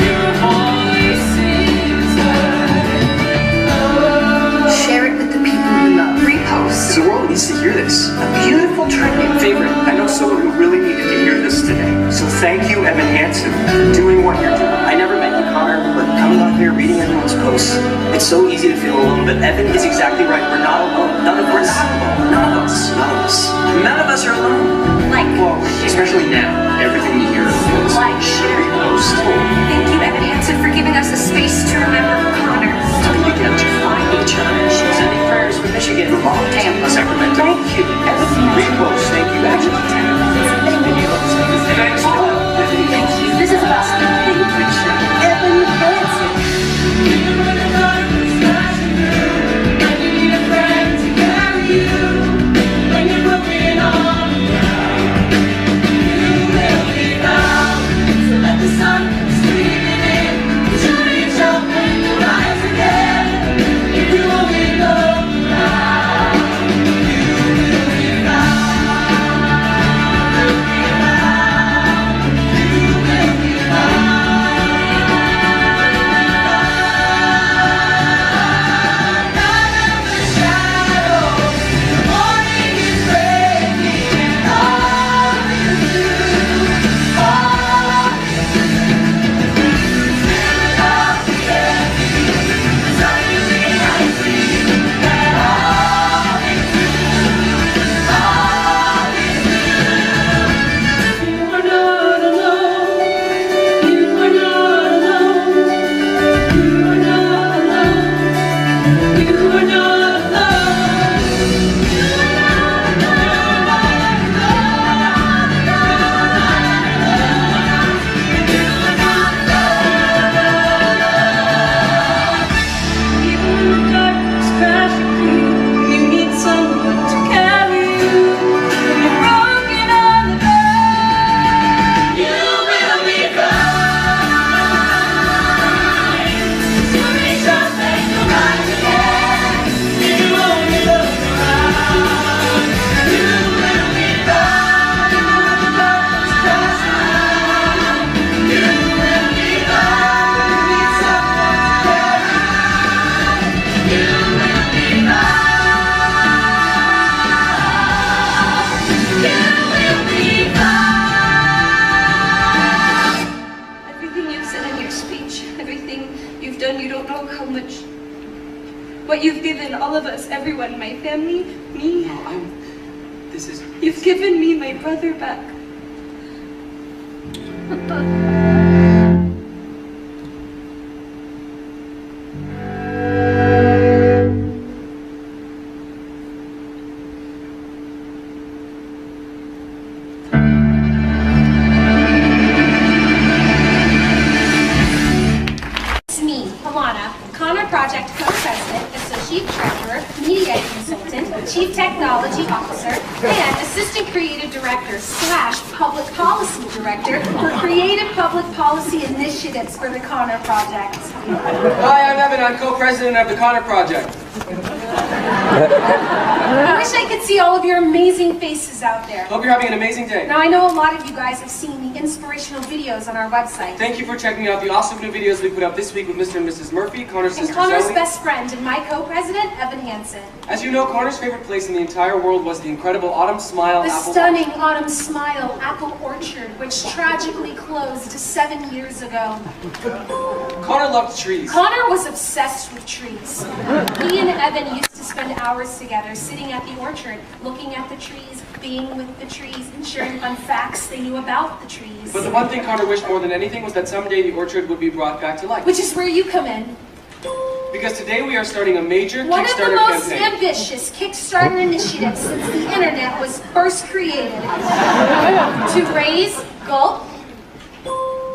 your voice is heard. Share it with the people you love. Repost. The world needs to hear this. A beautiful trending favorite. I know someone who really needed to hear this today. So thank you, Evan Hansen, for doing what you're doing. I never met you, Connor, but coming up here, reading everyone's posts, it's so easy to feel alone, but Evan is exactly right. We're not alone. None of us. None of us. None of us. None of us are alone. Like, Well, especially now. Everything we hear is like, share. Repost. Thank you, Evan Hansen, for giving us a space to remember Connor. Till we get to find each other. Sending prayers for Michigan, Vermont, Tampa, Sacramento. Thank you, Evan Hansen. Repost. Thank you, Angela. Thanks, Thank you. This is Boston. Thank you, Evan Hansen. What you've given all of us, everyone, my family, me. No, this is... You've given me my brother back. Project Co-President, Associate Treasurer, Media Consultant, Chief Technology Officer, and Assistant Creative Director / Public Policy Director for Creative Public Policy Initiatives for the Connor Project. Hi, I'm Evan. I'm co-president of the Connor Project. I wish I could see all of your amazing faces out there. Hope you're having an amazing day. Now, I know a lot of you guys have seen the inspirational videos on our website. Thank you for checking out the awesome new videos we put up this week with Mr. and Mrs. Murphy, Connor's sister Connor's Zoe. best friend and my co-president, Evan Hansen. As you know, Connor's favorite place in the entire world was the incredible Autumn Smile The Apple stunning Autumn Smile Apple Orchard, which tragically closed 7 years ago. Connor loved trees. Connor was obsessed with trees. He and Evan used to spend hours together sitting at the orchard, looking at the trees, being with the trees, and sharing fun facts they knew about the trees. But the one thing Connor wished more than anything was that someday the orchard would be brought back to life. Which is where you come in. Because today we are starting a major One of the Kickstarter most campaign. ambitious Kickstarter initiatives since the internet was first created. To raise, gulp,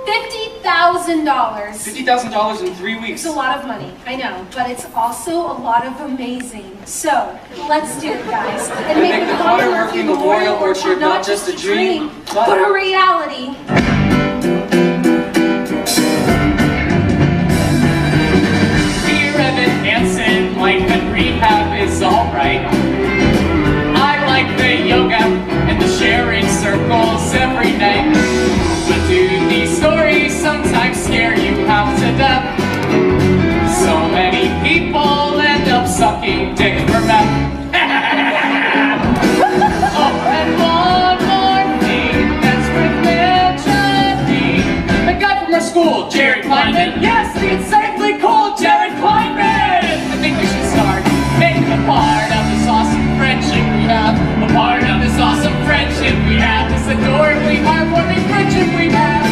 $50,000. $50,000 in 3 weeks. It's a lot of money, I know, but it's also a lot of amazing. So, let's do it, guys. And make the Connor Murphy Memorial Orchard not just a dream, but a reality. Dear Evan Hansen, life at rehab is alright. I like the yoga and the sharing circles every night. But do these stories sometimes scare you half to death? So many people end up sucking dick for meth. Oh, and one more thing that's worth mentioning. The guy from our school, Jared Kleinman. Yes, the insanely cool Jared Kleinman. I think we should start making a part of this awesome friendship we have. A part of this awesome friendship we have. This adorably heartwarming friendship we have.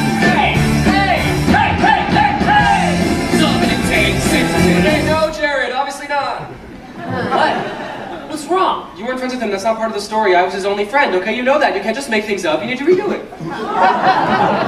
That's not part of the story. I was his only friend, okay? You know that. You can't just make things up. You need to redo it.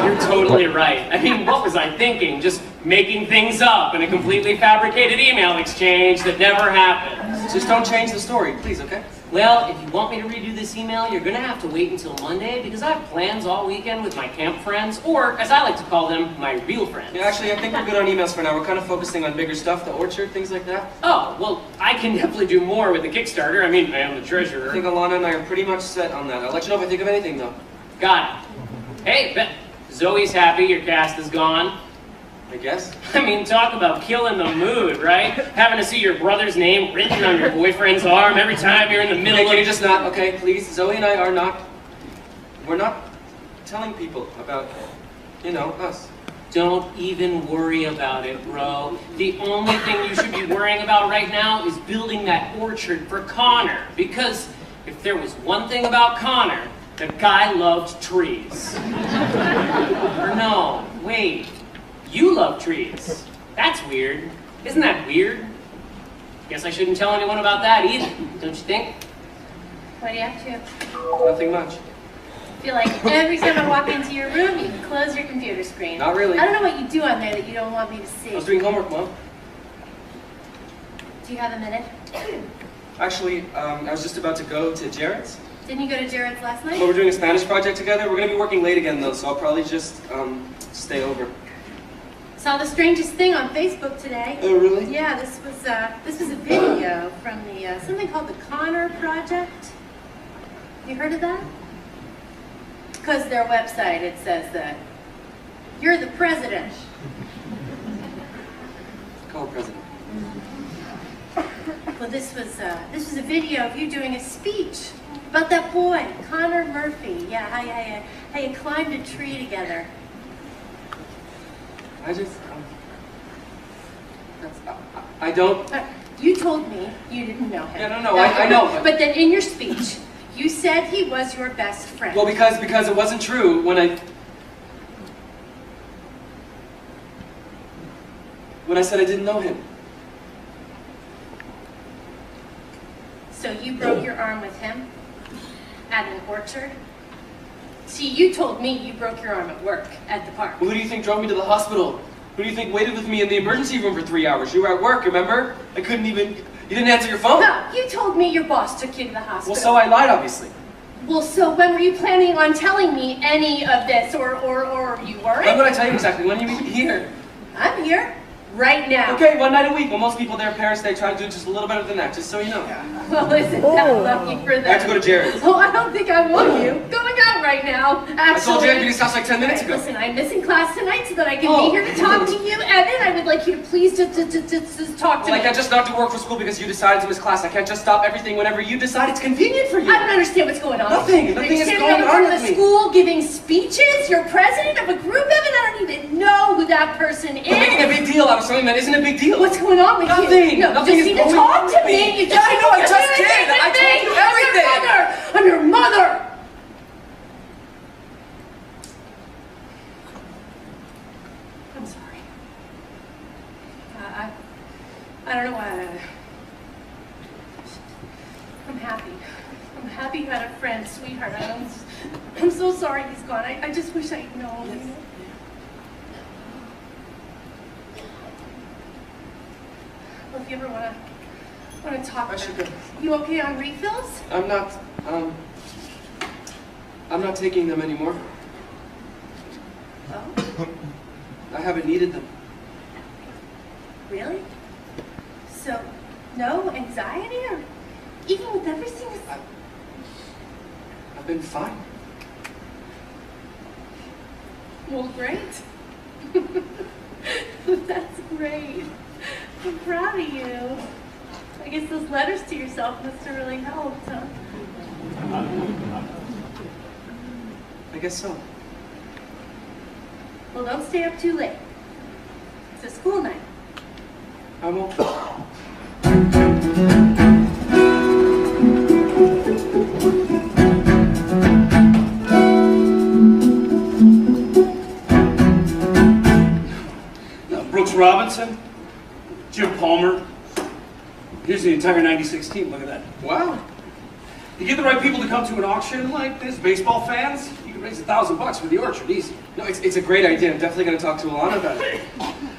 You're totally right. I mean, what was I thinking? Just making things up in a completely fabricated email exchange that never happened. Just don't change the story, please, okay? Well, if you want me to redo this email, you're gonna have to wait until Monday because I have plans all weekend with my camp friends, or as I like to call them, my real friends. Yeah, actually, I think we're good on emails for now. We're kind of focusing on bigger stuff, the orchard, things like that. Oh, well, I can definitely do more with the Kickstarter. I mean, I am the I treasurer. think Alana and I are pretty much set on that. I'll let you know if I think of anything, though. Got it. Hey, Zoe's happy your cast is gone. I guess. I mean, talk about killing the mood, right? Having to see your brother's name written on your boyfriend's arm every time you're in the middle Okay, of... can you just not, okay, please? Zoe and I are not, we're not telling people about, you know, us. Don't even worry about it, bro. The only thing you should be worrying about right now is building that orchard for Connor. Because if there was one thing about Connor, the guy loved trees. Or no, wait. You love trees. That's weird. Isn't that weird? Guess I shouldn't tell anyone about that either, don't you think? What are you up to? Nothing much. I feel like every time I walk into your room, you close your computer screen. Not really. I don't know what you do on there that you don't want me to see. I was doing homework, Mom. Do you have a minute? Actually, I was just about to go to Jared's. Didn't you go to Jared's last night? Well, we're doing a Spanish project together. We're going to be working late again, though, so I'll probably just stay over. Saw the strangest thing on Facebook today. Oh, really? Yeah, this was a video from the something called the Connor Project. You heard of that? Because their website, it says that you're the president. Call president. Well, this was a video of you doing a speech about that boy, Connor Murphy. Yeah, how you climbed a tree together. I don't... You told me you didn't know him. Yeah, no, I know. But then in your speech, you said he was your best friend. Well, because it wasn't true when I said I didn't know him. So you broke your arm with him at an orchard? See, you told me you broke your arm at work at the park. Well, who do you think drove me to the hospital? Who do you think waited with me in the emergency room for 3 hours? You were at work, remember? I couldn't even... You didn't answer your phone. No, you told me your boss took you to the hospital. Well, so I lied, obviously. Well, so when were you planning on telling me any of this, or you weren't? When would I tell you exactly? When are you even here? I'm here. Right now. Okay, one night a week. Well, most people there in Paris, they try to do just a little better than that, just so you know. Well, isn't that lucky for them? I have to go to Jared's. Oh, I don't think I want you going out right now. Actually, I told Jared to be in his house like 10 minutes ago. Listen, I'm missing class tonight so that I can be here to talk to you. Evan, I would like you to please just talk to me. I can't just not do work for school because you decided to miss class. I can't just stop everything whenever you decide it's convenient for you. I don't understand what's going on. Nothing is You're going standing up on in front with of the me. school giving speeches. You're president of a group, Evan. I don't even know who that person is. You're making a big deal out of something that isn't a big deal. What's going on with Nothing. you? No, Nothing you is need to going talk on to with me. me. You Yes, I know, I just do did. I told you everything. I'm your mother. I'm sorry. I don't know why. I'm happy. I'm happy you had a friend, sweetheart. I'm so sorry he's gone. I just wish I'd known. Well, if you ever want to talk, I should go. You okay on refills? I'm not taking them anymore. Oh, I haven't needed them. really? So, no anxiety, or even with everything? I've been fine. Well, great. That's great. I'm proud of you. I guess those letters to yourself must have really helped, huh? I guess so. Well, don't stay up too late. It's a school night. I won't. Brooks Robinson, Jim Palmer. Here's the entire '96 team. Look at that. Wow. You get the right people to come to an auction like this, baseball fans, you can raise $1,000 for the orchard, easy. No, it's a great idea. I'm definitely going to talk to Alana about it.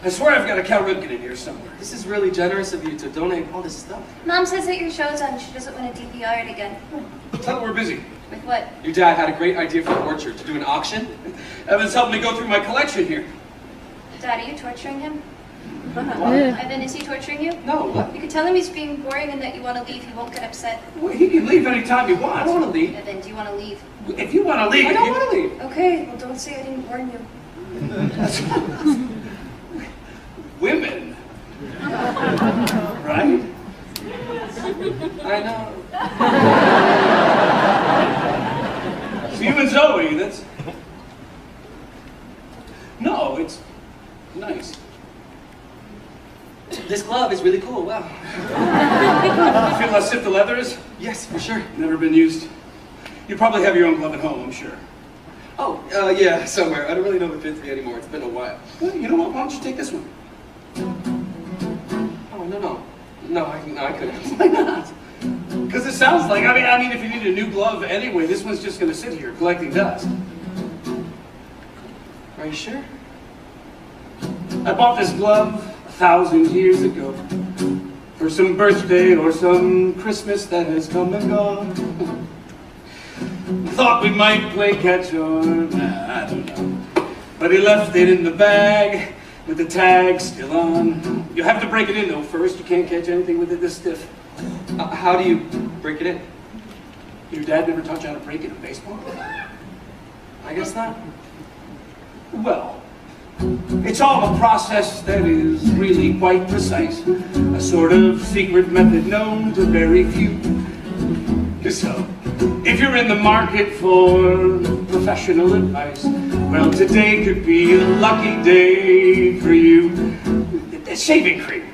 I swear I've got a Cal Ripken in here somewhere. This is really generous of you to donate all this stuff. Mom says that your show's on. She doesn't want to DVR it again. Tell them we're busy. With what? Your dad had a great idea for the orchard, to do an auction. Evan's helping me go through my collection here. Dad, are you torturing him? Evan, is he torturing you? No, what? You could tell him he's being boring and that you want to leave. He won't get upset. Well, he can leave anytime he wants. I don't want to leave. Evan, do you want to leave? If you want to leave, I don't want to leave. Okay, well don't say I didn't warn you. Women. Right? I know. So you and Zoe, that's... No, it's nice. This glove is really cool. Wow. You feel how stiff the leather is? Yes, for sure. Never been used. You probably have your own glove at home, I'm sure. Oh, yeah, somewhere. I don't really know if it fits me anymore. It's been a while. Well, you know what? Why don't you take this one? Oh, no. No, I couldn't. Why not? Because it sounds like, I mean, if you need a new glove anyway, this one's just going to sit here collecting dust. Are you sure? I bought this glove 1,000 years ago for some birthday or some Christmas that has come and gone. Thought we might play catch or I don't know. But he left it in the bag with the tag still on. You have to break it in though first. You can't catch anything with it this stiff. How do you break it in? Your dad never taught you how to break it in baseball? I guess not. Well, it's all a process that is really quite precise. A sort of secret method known to very few. So, if you're in the market for professional advice, well, today could be a lucky day for you. Shaving cream.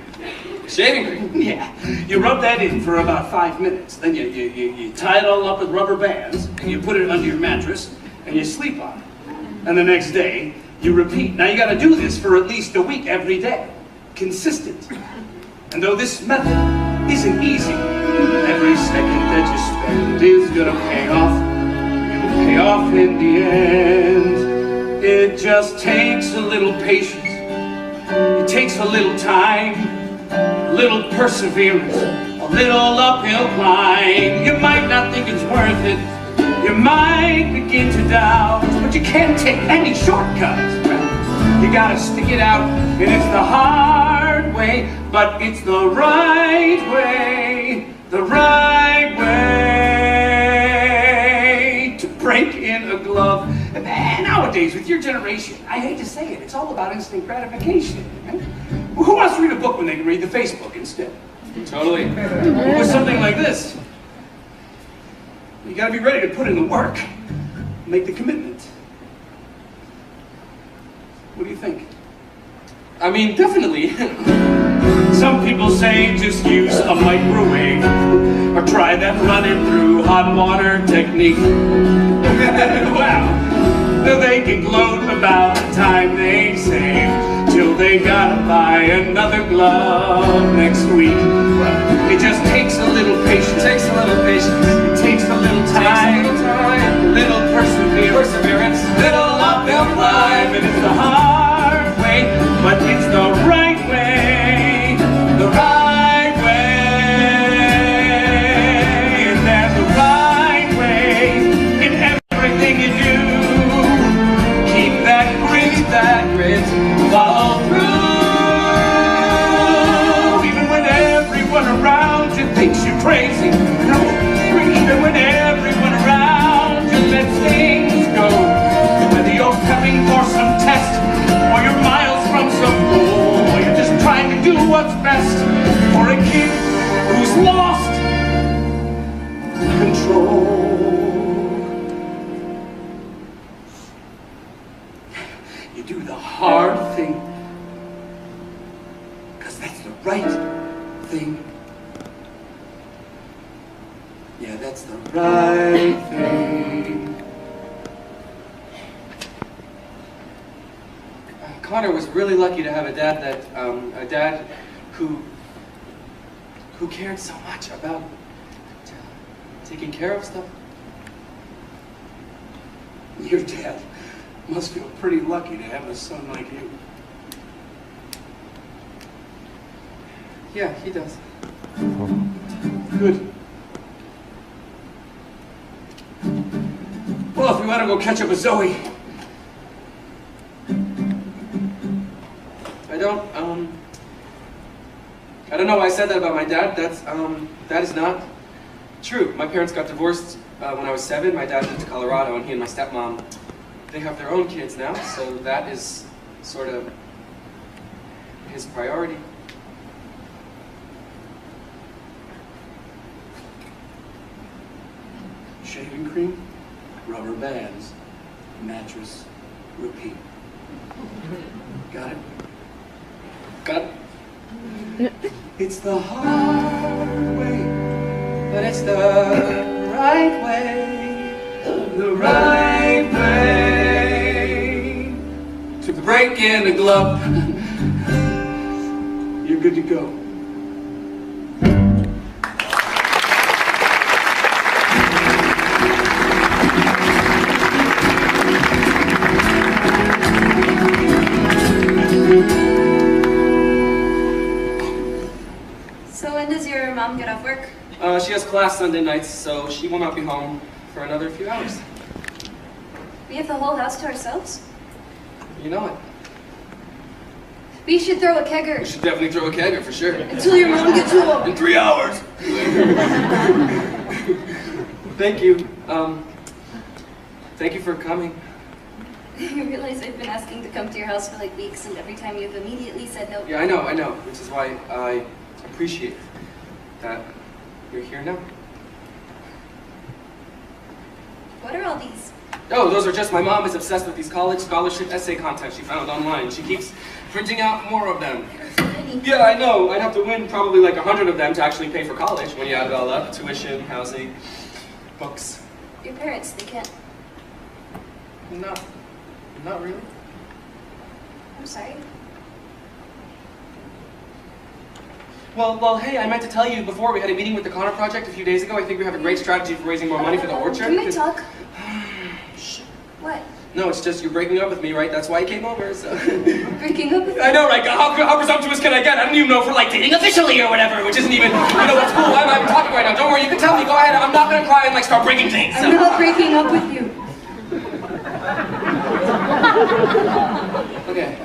Shaving cream? Yeah. You rub that in for about 5 minutes. Then you tie it all up with rubber bands, and you put it under your mattress, and you sleep on it. And the next day, you repeat. Now you gotta do this for at least a week every day. Consistent. And though this method isn't easy, every second that you spend is gonna pay off. It'll pay off in the end. It just takes a little patience. It takes a little time, a little perseverance, a little uphill climb. You might not think it's worth it. You might begin to doubt, but you can't take any shortcuts. You gotta stick it out, and it's the hard way, but it's the right way to break in a glove. And nowadays, with your generation, I hate to say it, it's all about instant gratification. Right? Who wants to read a book when they can read the Facebook instead? Totally. With something like this, you gotta be ready to put in the work, make the commitment. What do you think? I mean, definitely. Some people say just use a microwave, or try that run it through hot water technique. Wow, they can gloat about the time they save, till they gotta buy another glove next week. It just takes a little patience. It takes a little patience. It takes a little time. A little perseverance. Little uphill climb. And it's the hard way, but it's the right way. The right way. And there's the right way in everything you do. Keep that grit, follow through. Even when everyone around you thinks you're crazy. No, even when everyone around you lets things go. Whether you're prepping for some test, or you're miles from some goal, or you're just trying to do what's best for a kid who's lost control. You do the hard thing, because that's the right thing. Yeah, that's the right thing. Connor was really lucky to have a dad who cared so much about taking care of stuff. Your dad must feel pretty lucky to have a son like you. Yeah, he does. Good. Well, if you want to go catch up with Zoe. I don't know why I said that about my dad. That is not true. My parents got divorced when I was 7. My dad moved to Colorado, and he and my stepmom, they have their own kids now, so that is sort of his priority. Shaving cream, rubber bands, mattress, repeat. Got it? Got it? It's the hard way, But it's the right way. the right way to break in a glove. You're good to go. So when does your mom get off work? She has class Sunday nights, so she will not be home for another few hours. We have the whole house to ourselves? You know it. We should throw a We kegger should definitely throw a kegger for sure. until your mom gets home. In 3 hours. Thank you. Thank you for coming. You realize I've been asking to come to your house for like weeks, and every time you've immediately said no. Yeah, I know, which is why I appreciate that you're here now. What are all these? Oh, those are just, my mom is obsessed with these college scholarship essay contests she found online. She keeps printing out more of them. Yeah, I know. I'd have to win probably like 100 of them to actually pay for college when you add it all up. Tuition, housing, books. Your parents, they can't. Not really. I'm sorry. Well, hey, I meant to tell you before, we had a meeting with the Connor Project a few days ago. I think we have a great strategy for raising more money for the orchard. Can we talk? Shh. What? No, it's just you're breaking up with me, right? That's why you came over, so... Breaking up with I know, right? How presumptuous can I get? I don't even know if we're like dating officially or whatever, which isn't even, you know, what's cool. Why am I even talking right now? Don't worry, you can tell me. Go ahead. I'm not gonna cry and like start breaking things. I'm not breaking up with you. Okay.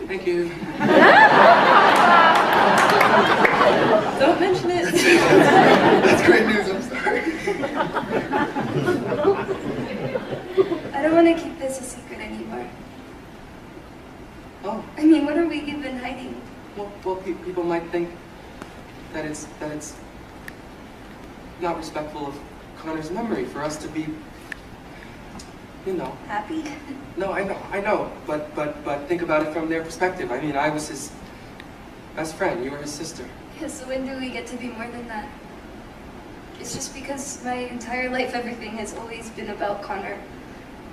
Thank you. Don't mention it. That's great news. I'm sorry. I don't want to keep this a secret anymore. Oh. I mean, what are we even hiding? Well, people might think that it's not respectful of Connor's memory for us to be, you know. Happy? No, I know, but think about it from their perspective. I mean, I was his best friend. You were his sister. Yeah, so when do we get to be more than that? It's just because my entire life, everything has always been about Connor.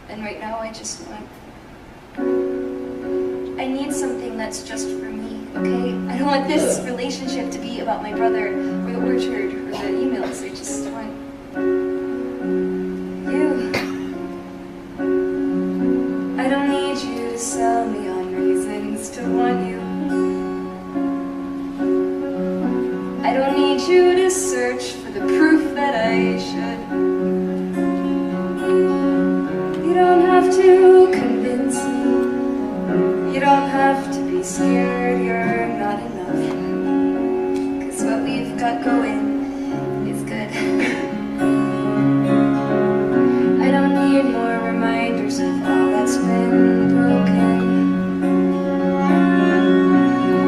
And right now, I just want... I need something that's just for me, okay? I don't want this relationship to be about my brother, or the orchard, or the emails. I just want... you. I don't need you to sell me on reasons to want you. I don't need you to search for the proof that I should. You don't have to convince me. You don't have to be scared you're not enough. 'Cause what we've got going is good. I don't need more reminders of all that's been broken.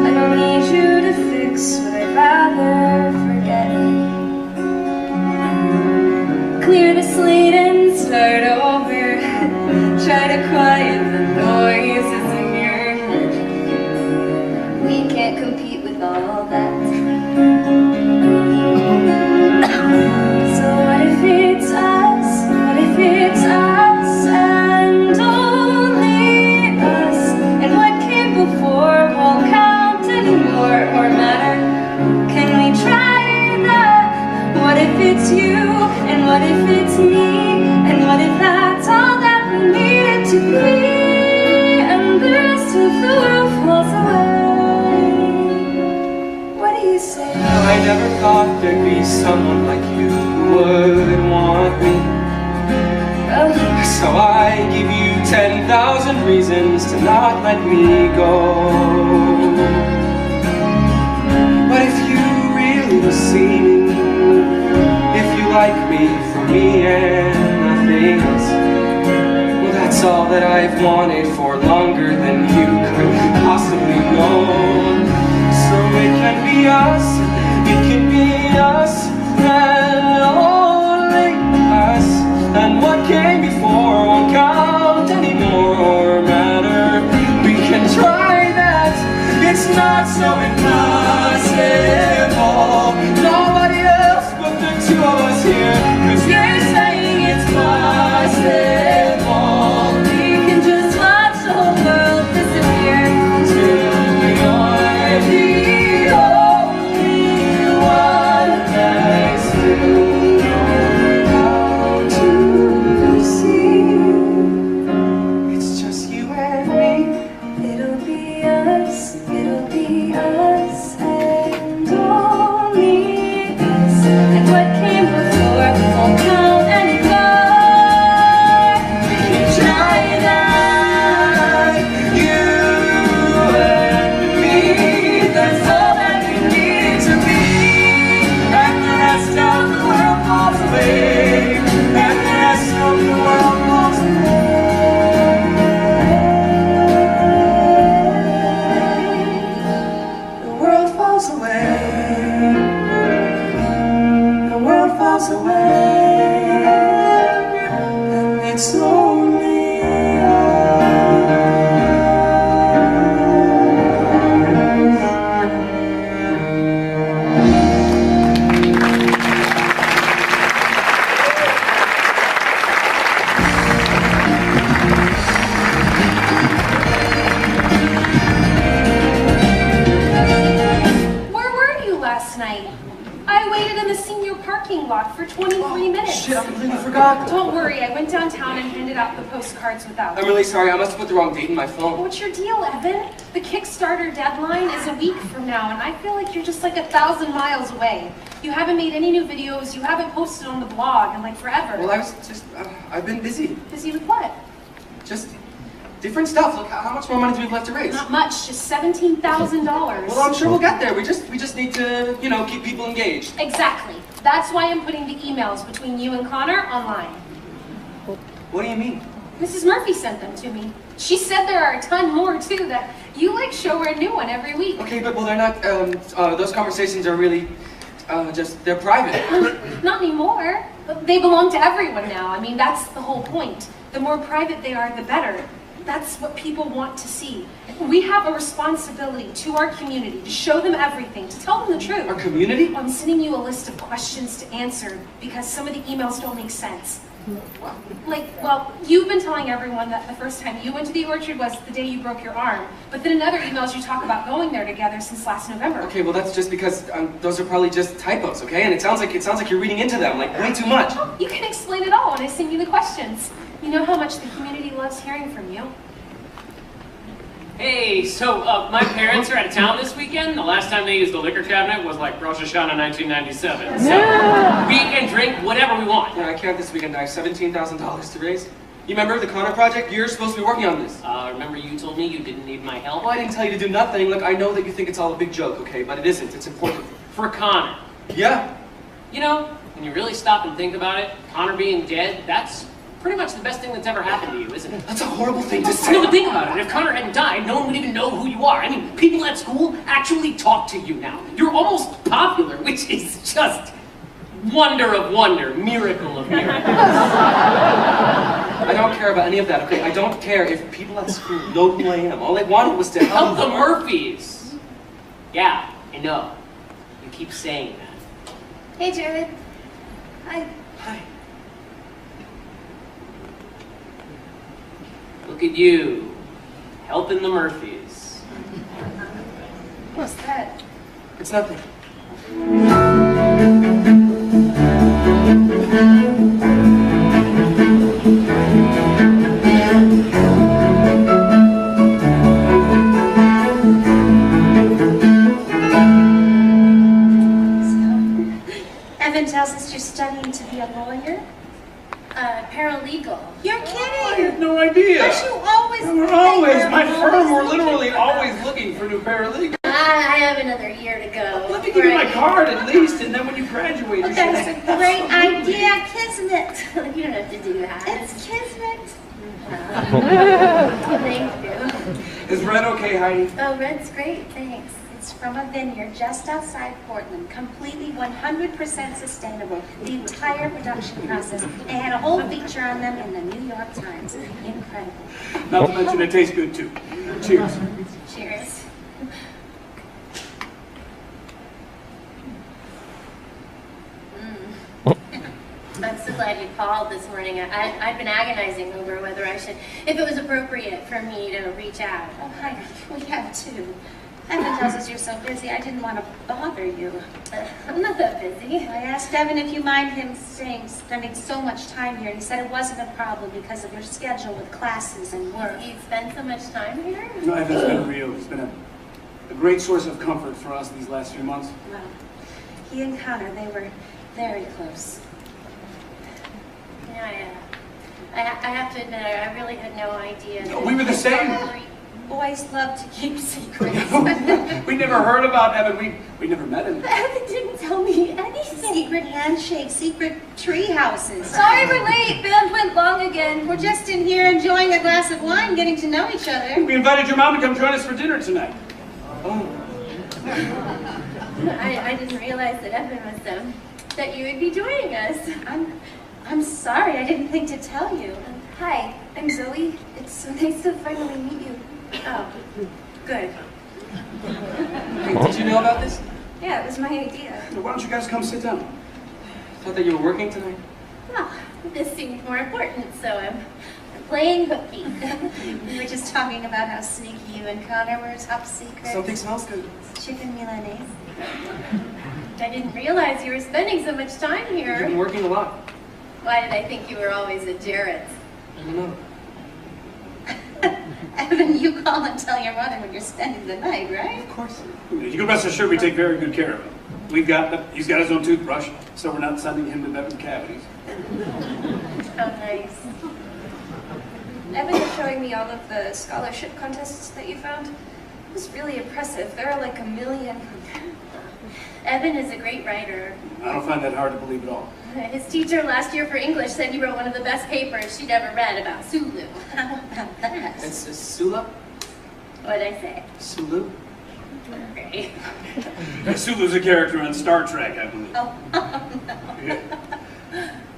I don't need you to fix what I'd rather forget. Clear the slate and start over. Try to quiet the noises in your head. thought there'd be someone like you who would want me. So I give you 10,000 reasons to not let me go. But if you really see me, if you like me for me and nothing else, well, that's all that I've wanted for longer than you could possibly know. So it can be us, and only us, and what came before won't count anymore or matter. We can try that, it's not so impossible. Nobody else but the two of us here, 'cause you're saying it's possible. We can just watch the whole world disappear Till you're the only one I still know how to see. It's just you and me. It'll be us, and only us. And what came before won't count anymore. We can try that, you and me. That's all that we need to be. And the rest of the world falls away. And the rest of the world falls away. The world falls away. The world falls away. And it's only Where were you last night? I waited in the senior parking lot for 23 minutes. Shit, I completely forgot. Don't worry, I went downtown and handed out the postcards without. I'm really sorry, I must have put the wrong date in my phone. What's your deal, Evan? The Kickstarter deadline is a week from now, and I feel like you're just like 1,000 miles away. You haven't made any new videos, you haven't posted on the blog in like forever. Well, I was just, I've been busy. Busy with what? Just different stuff. Look, how much more money do we have left to raise? Not much, just $17,000. Well, I'm sure we'll get there. We just need to, you know, keep people engaged. Exactly. That's why I'm putting the emails between you and Connor online. What do you mean? Mrs. Murphy sent them to me. She said there are a ton more too that you like show her a new one every week. Okay, but well, they're not. Those conversations are really, they're private. Not anymore. They belong to everyone now. I mean, that's the whole point. The more private they are, the better. That's what people want to see. We have a responsibility to our community to show them everything, to tell them the truth. Our community? I'm sending you a list of questions to answer because some of the emails don't make sense. Like, well, you've been telling everyone that the first time you went to the orchard was the day you broke your arm. But then in other emails you talk about going there together since last November. Okay, well that's just because those are probably just typos, okay? And it sounds like you're reading into them like way too much. Oh, you can explain it all when I send you the questions. You know how much the community loves hearing from you. Hey, so my parents are out of town this weekend. The last time they used the liquor cabinet was like Rosh Hashanah 1997. So we can drink whatever we want. Yeah, I can't this weekend. I have $17,000 to raise. You remember the Connor project? You're supposed to be working on this. Remember you told me you didn't need my help? Well, I didn't tell you to do nothing. Look, I know that you think it's all a big joke, okay? But it isn't. It's important. For Connor. Yeah. You know, when you really stop and think about it, Connor being dead, that's pretty much the best thing that's ever happened to you, isn't it? That's a horrible thing to say. No, but think about it. If Connor hadn't died, no one would even know who you are. I mean, people at school actually talk to you now. You're almost popular, which is just wonder of wonder, miracle of miracles. I don't care about any of that, okay? I don't care if people at school know who I am. All I wanted was to Help the Murphys. Yeah, I know. You keep saying that. Hey, Jared. Hi. Hi. Look at you, helping the Murphys. What's that? It's nothing. tells us you're studying to be a lawyer. Paralegal. You're I kidding. had no idea. But you always. We're always, my firm, we're literally always looking for new paralegals. I have another year to go. Let me give you my card at least, and then when you graduate, you should That's a great idea, Kismet. You don't have to do that. It's Kismet. Thank you. Is red okay, Heidi? Oh, red's great, thanks. It's from a vineyard just outside Portland, completely 100% sustainable. The entire production process. They had a whole feature on them in the New York Times. Incredible. Not to mention it tastes good too. Cheers. Cheers. I'm so glad you called this morning. I've been agonizing over whether I should, if it was appropriate for me to reach out. Oh, hi. We have too. Evan tells us you're so busy, I didn't want to bother you. I'm not that busy. I asked Evan if you mind him spending so much time here, and he said it wasn't a problem because of your schedule with classes and work. You spend so much time here? No, Evan's been real. He's been a great source of comfort for us these last few months. Well, he and Connor, they were very close. Yeah. I have to admit, I really had no idea. We were the same. Boys love to keep secrets. We never heard about Evan. We never met him. Evan didn't tell me anything. Secret handshakes, secret tree houses. Sorry we're late. Band went long again. We're just in here enjoying a glass of wine, getting to know each other. We invited your mom to come join us for dinner tonight. Oh. I didn't realize that Evan was that you would be joining us. I'm sorry, I didn't think to tell you. Hi, I'm Zoe. It's so nice to finally meet you. Oh, good. Hey, did you know about this? Yeah, it was my idea. Why don't you guys come sit down? I thought that you were working tonight. Well, this seemed more important, so I'm playing hooky. We were just talking about how sneaky you and Connor were, top secret. Something smells good. Chicken Milanese. I didn't realize you were spending so much time You've been here. working a lot. Why did I think you were always at Jarrett's? I don't know. Evan, you call and tell your mother when you're spending the night, right? Of course. You can rest assured we take very good care of him. He's got his own toothbrush, so we're not sending him to bed with cavities. Oh, nice. Evan was showing me all of the scholarship contests that you found. It was really impressive. There are like 1 million. Evan is a great writer. I don't find that hard to believe at all. His teacher last year for English said he wrote one of the best papers she'd ever read about Sulu. How about that? It's Sula? What'd I say? Sulu? Okay. Sulu's a character on Star Trek, I believe. Oh, no. Yeah.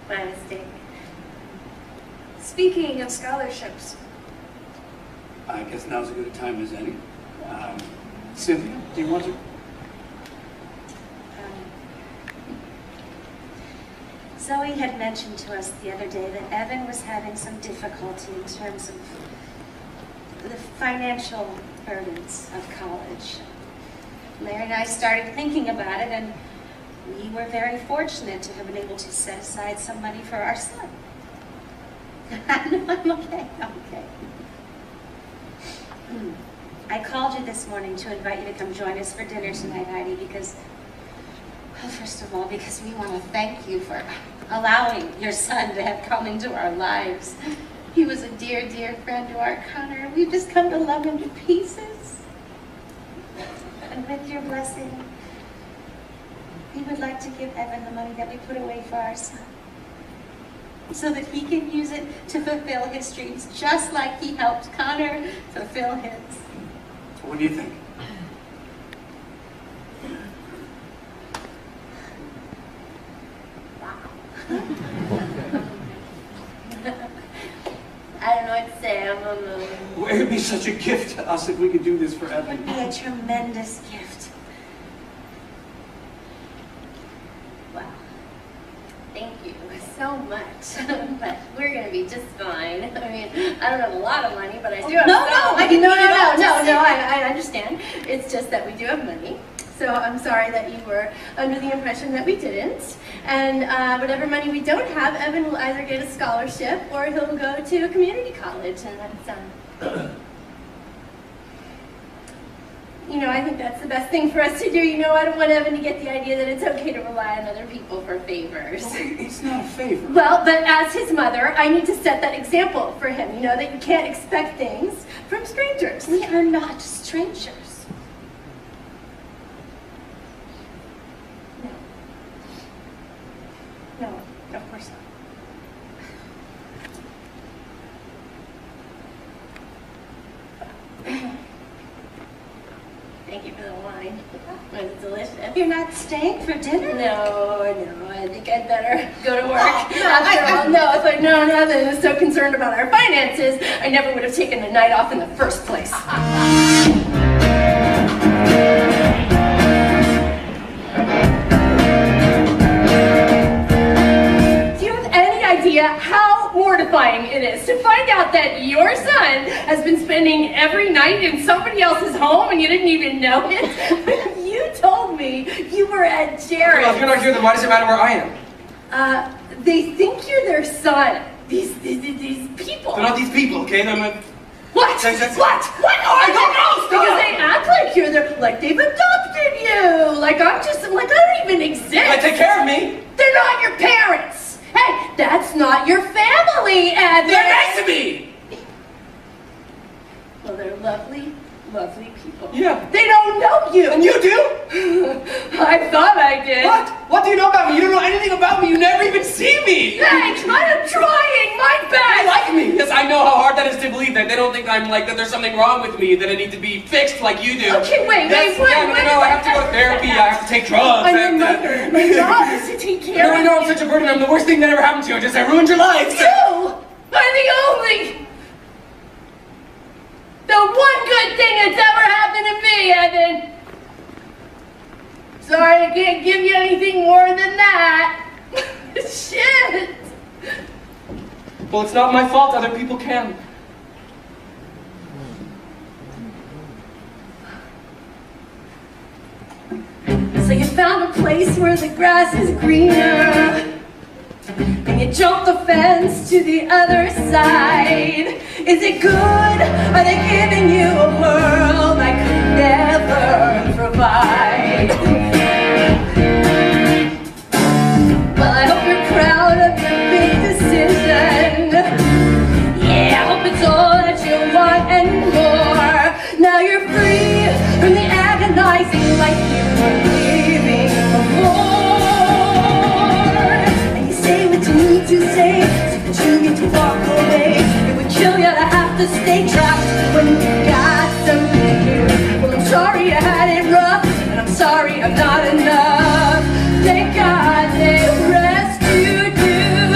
My mistake. Speaking of scholarships, I guess now's as good a time as any. Cynthia, do you want to? Zoe had mentioned to us the other day that Evan was having some difficulty in terms of the financial burdens of college. Larry and I started thinking about it, and we were very fortunate to have been able to set aside some money for our son. No, I'm okay, I'm okay. I called you this morning to invite you to come join us for dinner tonight, Heidi, because, well, first of all, because we want to thank you for allowing your son to have come into our lives. He was a dear, dear friend to our Connor, and we've just come to love him to pieces. And with your blessing, we would like to give Evan the money that we put away for our son, so that he can use it to fulfill his dreams, just like he helped Connor fulfill his. What do you think? I don't know what to say. Well, it would be such a gift to us if we could do this for It Evan. would be a tremendous gift. Wow. Thank you so much. But we're gonna be just fine. I mean, I don't have a lot of money, but I do have No, some. I didn't mean it at all. No, I understand. It's just that we do have money. So I'm sorry that you were under the impression that we didn't. And whatever money we don't have, Evan will either get a scholarship or he'll go to a community college, and that's You know, I think that's the best thing for us to do. You know, I don't want Evan to get the idea that it's okay to rely on other people for favors. It's not a favor. Well, but as his mother, I need to set that example for him. You know, that you can't expect things from strangers. We are not strangers. No, of course not. Thank you for the wine. Was it delicious? You're not staying for dinner? No, I think I'd better go to work. After all, no, if I'd known Evan was so concerned about our finances, I never would have taken the night off in the first place. Do you have any idea how mortifying it is to find out that your son has been spending every night in somebody else's home and you didn't even know it? You told me you were at Jared's. Well, if you're not here, then why does it matter where I am? They think you're their son. These people. They're not these people, okay? They're my... What? What are they? Because they act like you're their, like they've adopted you. Like I don't even exist. They take care of me. They're not your parents. Hey, that's not your family, Evan. They're nice to me. Well, they're lovely, lovely people. Yeah. They don't know you. And you do? I thought I did. What? What do you know about me? You don't know anything about me. You never even see me. Thanks, I'm trying my They best. like me. Yes, I know how hard that is to believe that. They don't think I'm like, that there's something wrong with me, that I need to be fixed like you do. Okay, wait. No, I have to go to therapy. I have to take drugs. I'm your mother. My job is to take care No, of I know I'm such a burden. I'm the worst thing that ever happened to you. I ruined your life. You are the one good thing that's ever happened to me, Evan. Sorry, I can't give you anything more than that. Shit. Well, it's not my fault. Other people can. So you found a place where the grass is greener, and you jumped the fence to the other side. Is it good? Are they giving you a world I could never provide? Well, I hope you're proud of your big decision. Yeah, I hope it's all that you want and more. Now you're free from the agonizing life you were living before. And you say what you need to say so that you get to walk away. It would kill you to have to stay trapped when you got something new. Well, I'm sorry I had it rough, and I'm sorry I'm not enough. Thank God they rescued you.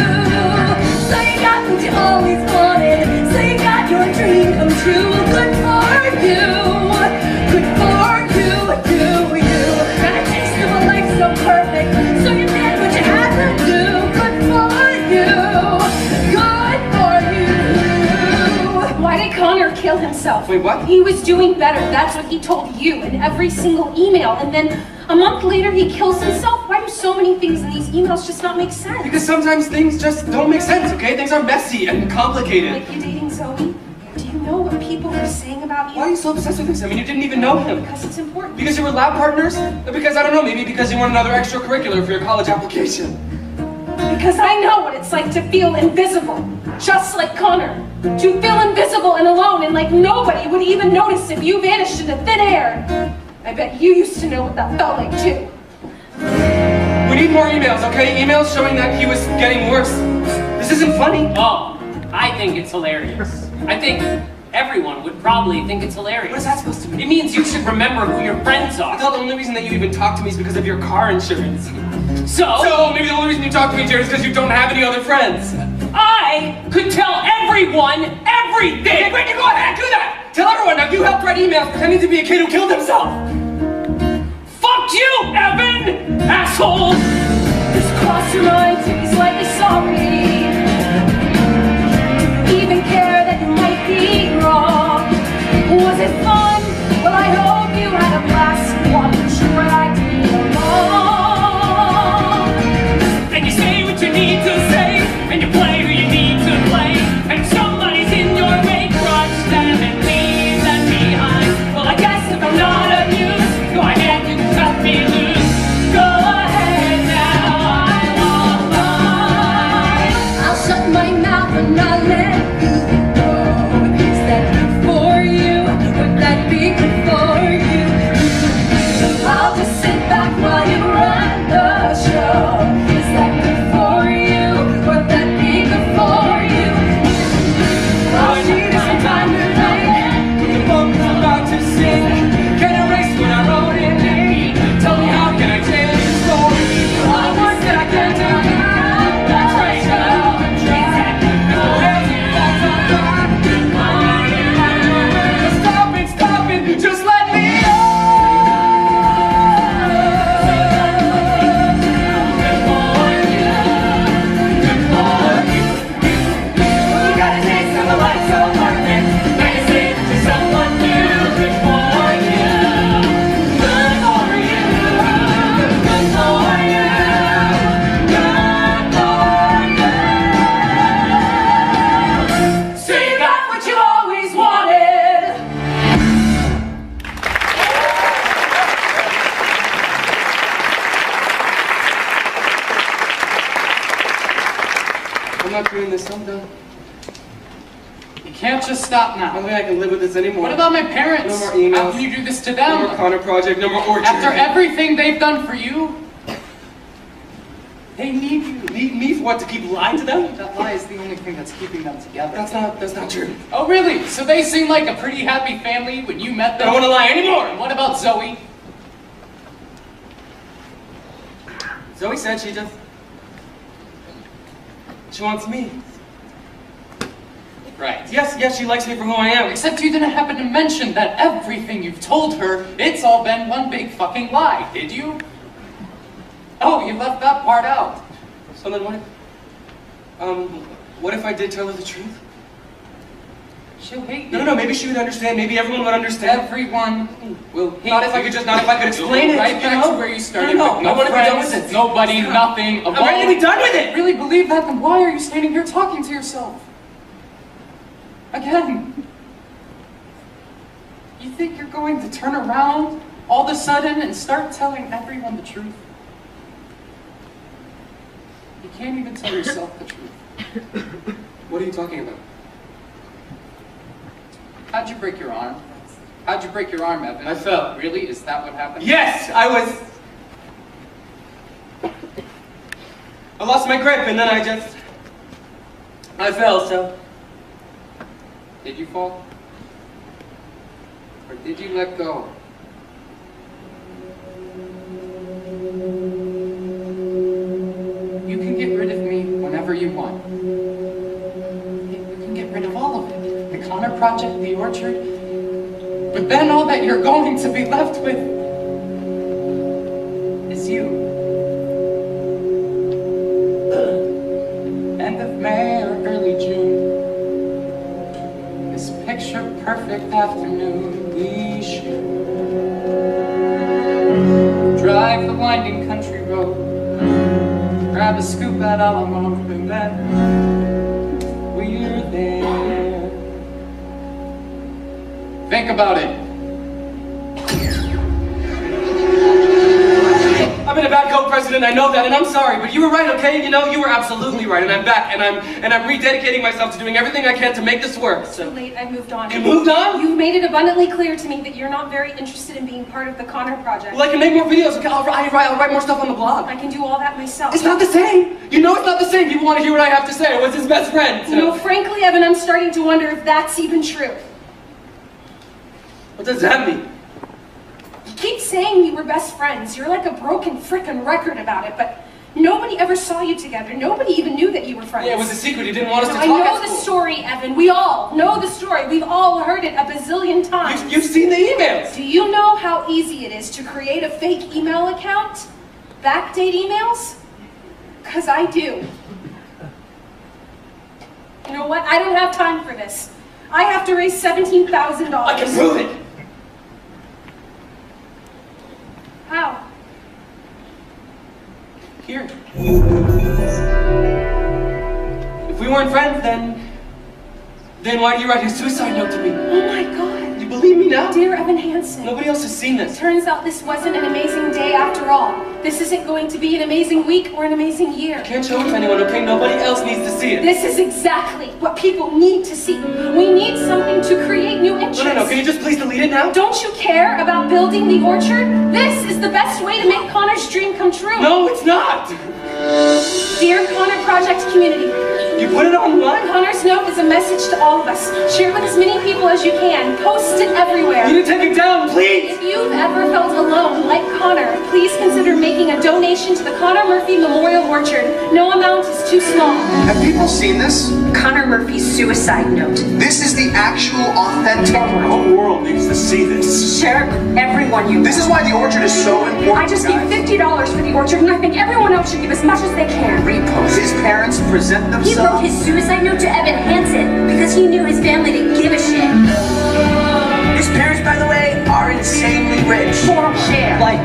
So you got what you always wanted. So you got your dream come true. Good for you. Good for you. Do you? Got a taste of a life so perfect. So you did what you had to do. Good for you. Good for you. Why did Connor kill himself? Wait, what? He was doing better. That's what he told you in every single email. And then a month later, he kills himself. Why do so many things in these emails just not make sense? Because sometimes things just don't make sense, okay? Things are messy and complicated. Like you dating Zoe? Do you know what people are saying about you? Why are you so obsessed with this? I mean, you didn't even know him. Because it's important. Because you were lab partners? Or because, I don't know, maybe because you want another extracurricular for your college application. Because I know what it's like to feel invisible. Just like Connor. To feel invisible and alone and like nobody would even notice if you vanished into thin air. I bet you used to know what that felt like too. We need more emails, okay? Emails showing that he was getting worse. This isn't funny. Oh, I think it's hilarious. I think everyone would probably think it's hilarious. What is that supposed to mean? It means you should remember who your friends I are. thought the only reason that you even talk to me is because of your car insurance. So maybe the only reason you talk to me, Jared, is because you don't have any other friends. I could tell everyone everything. Wait, go ahead, do that! Tell everyone, now you helped write emails pretending to be a kid who killed himself! Fuck you, Evan, asshole! Just cross your mind to be slightly sorry. Even care that you might be wrong. Was it fun? Well, I hope you had a blast while you dragged me along. And you say what you need to say, and you play who you need to play, and somebody's in your way, crush them and leave them behind. Well, I guess if I'm not a I'm not doing this. I'm done. You can't just stop I now. don't think I can live with this anymore. What about my parents? No more emails. How can you do this to No them? more Connor Project, no more Orchard. After everything they've done for you, they need you. Need me for what? To keep lying to them? That lie is the only thing that's keeping them together. That's not true. Oh, really? So they seem like a pretty happy family when you met I them? don't want to lie anymore. And what about Zoe? Zoe said she wants me. Right. Yes, she likes me for who I am. Except you didn't happen to mention that everything you've told her, it's all been one big fucking lie, did you? Oh, you left that part out. So then what if I did tell her the truth? She'll hate you. No, maybe she would understand. Maybe everyone would understand. Everyone will hate Not if I you. could explain it. Right you back know? to where you started. No, with I want to be done friends, with it. Nobody, nothing. I'm ready to be done with it. Really believe that? Then why are you standing here talking to yourself? Again. You think you're going to turn around all of a sudden and start telling everyone the truth? You can't even tell yourself the truth. What are you talking about? How'd you break your arm? How'd you break your arm, Evan? I fell. Really? Is that what happened? Yes, I lost my grip and then I fell, so. Did you fall? Or did you let go? You can get rid of me whenever you want. You can get rid of all of it. The Connor Project, the Orchard. But then all that you're going to be left with is you. End of May or early June. This picture-perfect afternoon we shoot. Drive the winding country road. Grab a scoop at Alamo, and then we're there. Think about it. I've been a bad co-president, I know that, and I'm sorry, but you were right, okay? You know, you were absolutely right, and I'm back, and I'm rededicating myself to doing everything I can to make this work, Too so. late, I moved on. You moved on? You've made it abundantly clear to me that you're not very interested in being part of the Connor Project. Well, I can make more videos, okay? I'll write more stuff on the blog. I can do all that myself. It's not the same! You know it's not the same! People want to hear what I have to say. I was his best friend, so. You know, frankly, Evan, I'm starting to wonder if that's even true. What does that mean? You keep saying you were best friends. You're like a broken frickin' record about it, but nobody ever saw you together. Nobody even knew that you were friends. Yeah, it was a secret. He didn't want us to I talk know at the school. story, Evan. We all know the story. We've all heard it a bazillion times. You've seen the emails. Do you know how easy it is to create a fake email account? Backdate emails? 'Cause I do. You know what? I don't have time for this. I have to raise $17,000. I can prove it. How? Here. If we weren't friends, then why do you write a suicide note to me? Oh my God. You believe me now? Dear Evan Hansen. Nobody else has seen this. Turns out this wasn't an amazing day after all. This isn't going to be an amazing week or an amazing year. I can't show it to anyone, okay? Nobody else needs to see it. This is exactly what people need to see. We need something to create new interests. No, can you just please delete it now? Don't you care about building the orchard? This is the best way to make Connor's dream come true. No, it's not! Dear Connor Project community, You put it online? Connor's note is a message to all of us. Share it with as many people as you can. Post it everywhere. You need to take it down, please! If you've ever felt alone, like Connor, please consider making a donation to the Connor Murphy Memorial Orchard. No amount is too small. Have people seen this? Connor Murphy's suicide note. This is the actual authentic. The whole world needs to see this. Share it with everyone you know. This is why the orchard is so important. I just gave $50 for the orchard, and I think everyone else should give as much as they can. Repost. His parents present He wrote themselves. his suicide note to Evan Hansen because he knew his family didn't give a shit. His parents, by the way, are insanely rich. Share. Like,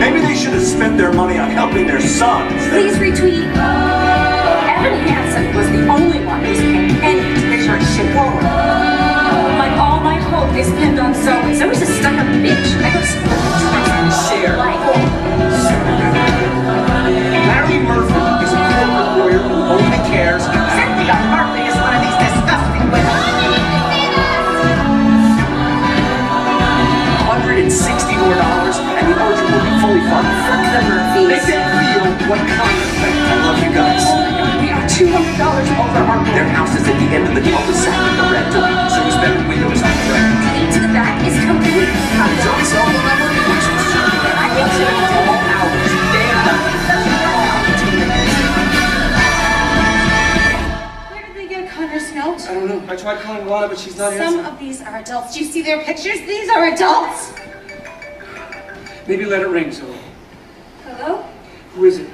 Maybe they should have spent their money on helping their son. Please retweet. Evan Hansen was the only one who's paying any to make sure shit forward. Like all my hope is pinned on Zoe. Zoe's a stuck-up bitch. I go support the choice. share. Like, Larry Murphy is a corporate lawyer who only $160 more, and the orchard will be fully funded. Fuck the Murphys. Make them feel what Connor felt. I love you guys. We are $200 over our Their house is at the end of the cul-de-sac in the rental, so his bedroom window is on the right. Into the back is completely covered. So his cell phone number is I think so. all hours, day and night. Where did they get Connor's note? I don't know. I tried calling Lana, but she's not Some answering. of these are adults. Do you see their pictures? These are adults. Maybe let it ring, Zoe. Hello? Who is it?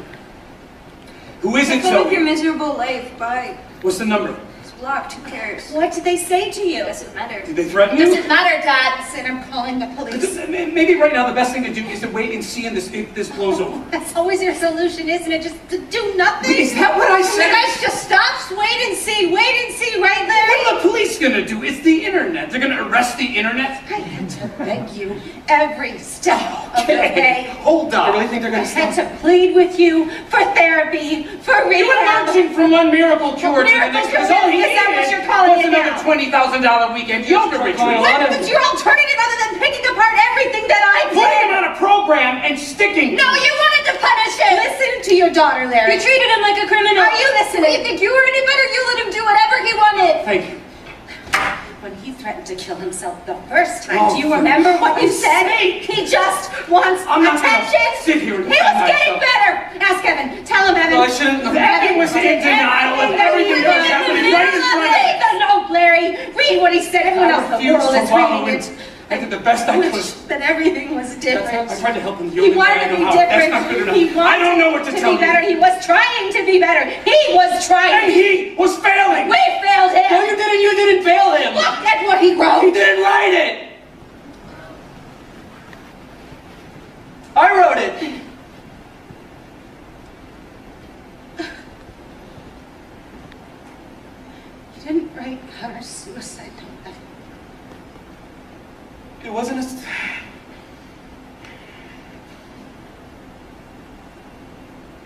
Who is it, Go with your Zoe? miserable life. Bye. What's the number? It's blocked. Who cares? What did they say to you? Doesn't matter. Did they threaten you? Doesn't matter, Dad. Said I'm calling the police. Maybe right now the best thing to do is to wait and see if this blows over. That's always your solution, isn't it? Just to do nothing. Is that what I You said? guys just stop. Wait and see. Wait and see, right, What Larry? are the police gonna do? It's the internet. They're gonna arrest the internet? I had to beg you every step of the way. Hold I really on. think they're I gonna had stop. to plead with you for therapy, for You were rehab. marching from one miracle cure to the Miracle next. cure? Because all he Is that what needed you're calling was it another now? $20,000 weekend yoga calling retreat. a What? lot of- What's your alternative other than picking apart everything that I Putting him did? on a program and sticking. No, you wanted to punish him. Listen to your daughter, Larry. You treated him like a criminal. Are you listening? You think you were any better? You let him do whatever he wanted. Thank you. When he threatened to kill himself the first time, Oh, do you for remember what you Christ's said? sake. He just wants I'm not gonna attention. sit here and He defend was getting myself. better. Ask Evan. Tell him, Evan. No, I shouldn't. Evan was in denial of everything that was happening right in front of Read us. the note, Larry. Read what he said. Everyone else in the refused world to is follow reading him. it. I did the best I could. Wish that everything was different. I tried to help him the He only way wanted I to know be how. different. That's not good enough. He wanted I don't know what to tell be better. you. He was trying to be better. He was And trying. he was failing. We failed him. No, you didn't. You didn't fail him. Look at what he He wrote. didn't write it. I wrote it. You didn't write Connor's suicide note. It wasn't a.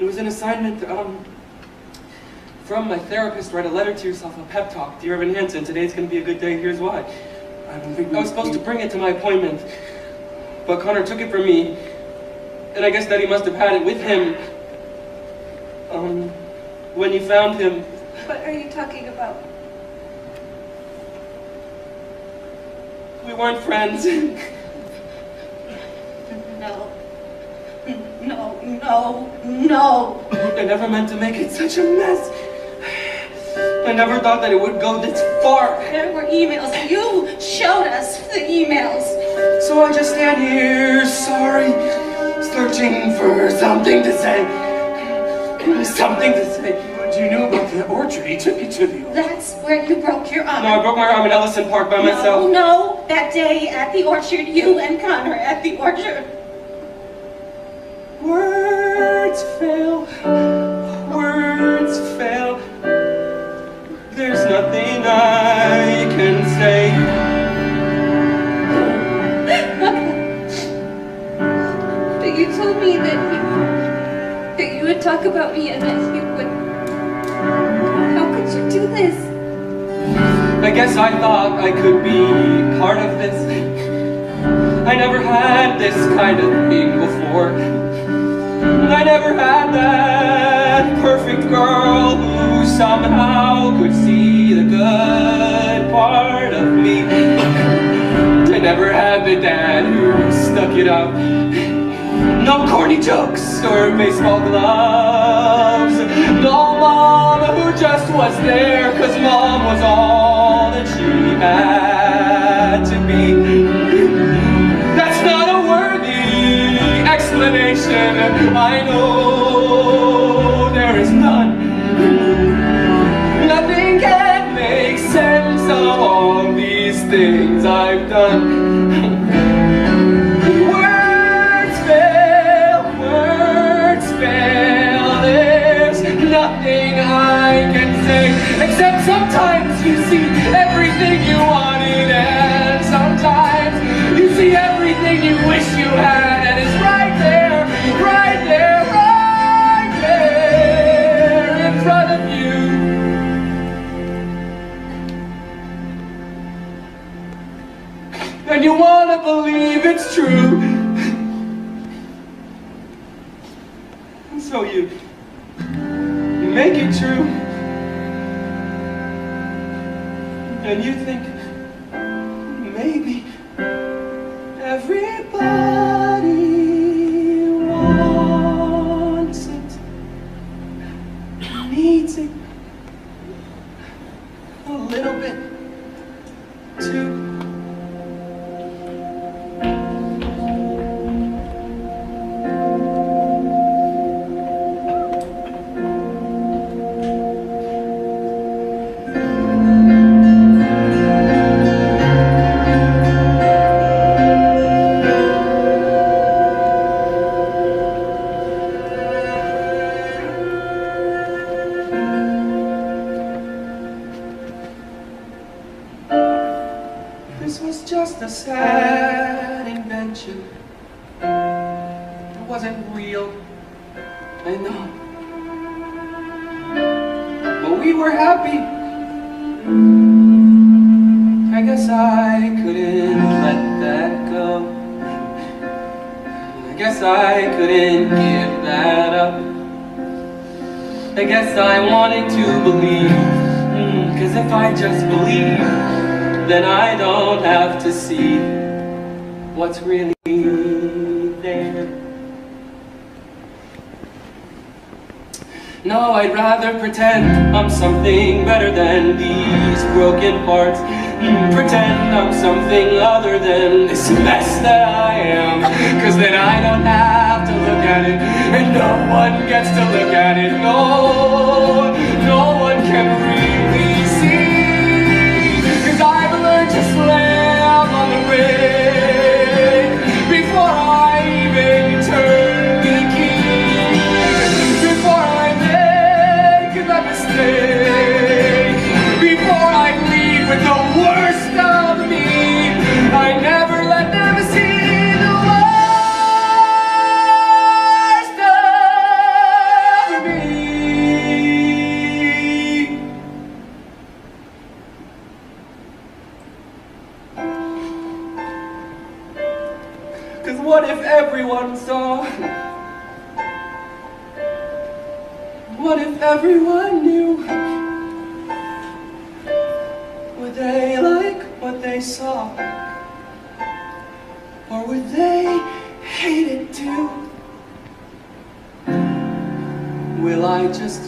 It was an assignment from my therapist. Write a letter to yourself, a pep talk. Dear Evan Hansen, today's going to be a good day. Here's why. I don't think I was supposed to bring it to my appointment, but Connor took it from me, and I guess that he must have had it with him. When you found him, What are you talking about? we weren't friends. No. No, no, no. I never meant to make it such a mess. I never thought that it would go this far. There were emails. You showed us the emails. So I just stand here, sorry, searching for something to say. Something to say. What do you know about the orchard? He took you to the orchard. That's where you broke your arm. No, I broke my arm in Ellison Park by No, myself. no. That day at the orchard, you and Connor at the orchard. Words fail. Words fail. There's nothing I can say. But you told me that you would talk about me and that you would. How could you do this? I guess I thought I could be part of this. I never had this kind of thing before. I never had that perfect girl who somehow could see the good part of me. I never had the dad who stuck it out. No corny jokes or baseball gloves. No mom who just was there 'cause mom was all that she had to be. That's not a worthy explanation. I know there is none. Nothing can make sense of all these things I've done. Words fail. There's nothing I can say except sometimes you see everything you wanted, and sometimes you see everything you wish you had, and it's right there, right there, right there in front of you. And you wanna believe it's true. And so you make it true. And you think maybe everybody wants it, needs it a little bit too. This was just a sad invention. It wasn't real, I know. But we were happy. I guess I couldn't let that go. I guess I couldn't give that up. I guess I wanted to believe. 'Cause if I just believe, then I don't have to see what's really there. No, I'd rather pretend I'm something better than these broken parts. Pretend I'm something other than this mess that I am. 'Cause then I don't have to look at it, and no one gets to look at it. No, no one can really see. 'Cause I've learned to slam on the brake before I even turn the key. Before I make that mistake, before I leave with the worst of me, I never let them see the worst of me. 'Cause what if everyone saw? What if everyone knew? Would they like what they saw? Or would they hate it too? Will I just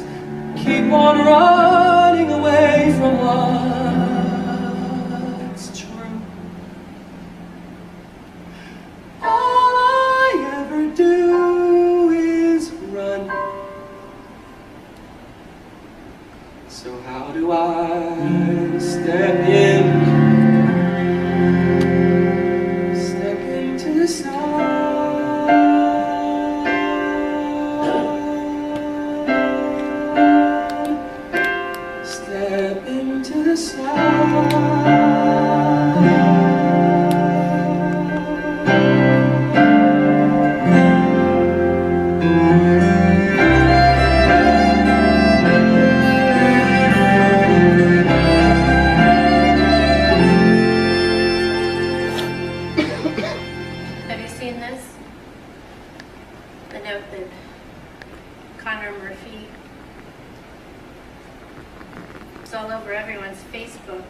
keep on running away from what's true? All I ever do is run. So how do I step into the sun? Step into the sun. Have you seen this? The note that Connor Murphy, it's all over everyone's Facebook.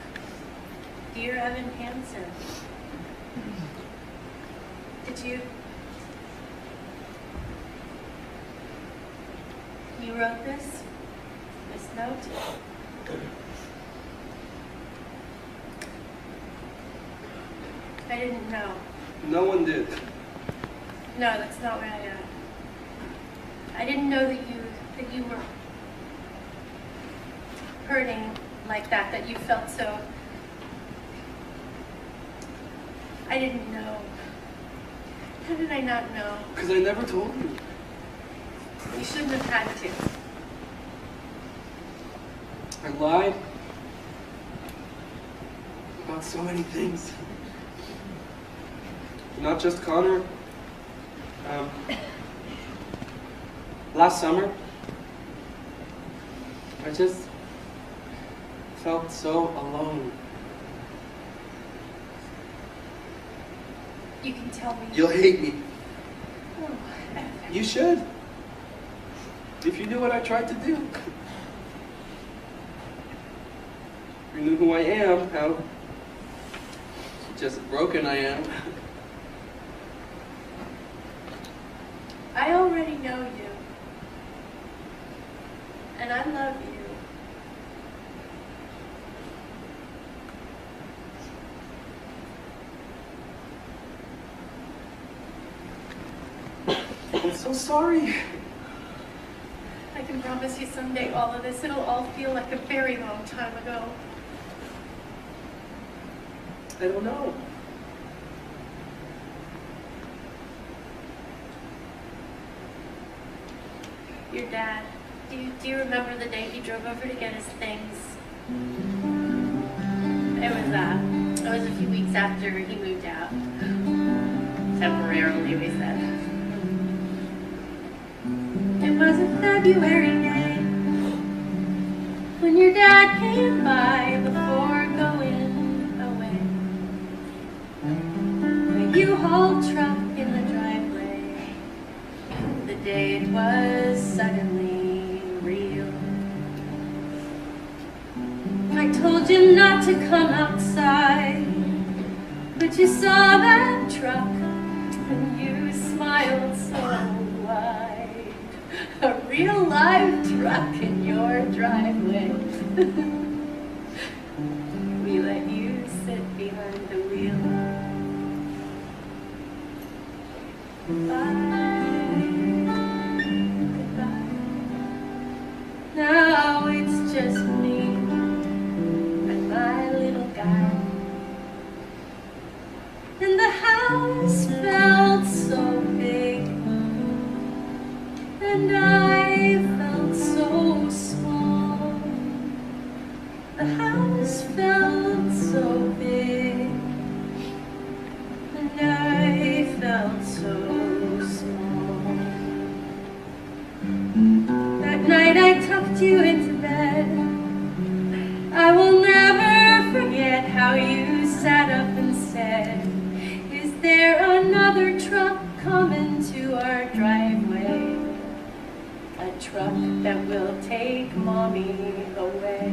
Dear Evan Hansen, you wrote this note? I didn't know. No one did. No, that's not what I didn't know that you were hurting like that, that you felt so. I didn't know. How did I not know? Because I never told you. You shouldn't have had to. I lied about so many things. Not just Connor. Last summer, I just felt so alone. You can tell me. You'll hate me. Oh, You should. If you knew what I tried to do. If you knew who I am, how just broken I am. I already know you. And I love you. I'm so sorry. I can promise you someday all of this, it'll all feel like a very long time ago. I don't know. Your dad, do you remember the day he drove over to get his things? It was a few weeks after he moved out. Temporarily, we said. It was a February day when your dad came by before going away. You hauled truck in the driveway. The day it was suddenly real. I told you not to come outside, but you saw that truck and you smiled so wide. A real live truck in your driveway. We let you sit behind the wheel. Goodbye, goodbye. Now it's just me and my little guy. And the house felt so big, and I felt so small. The house felt so big, and I felt so small. That night I tucked you into bed. I will never forget how you sat up and said, "Is there another truck coming to our driveway? A truck that will take Mommy away."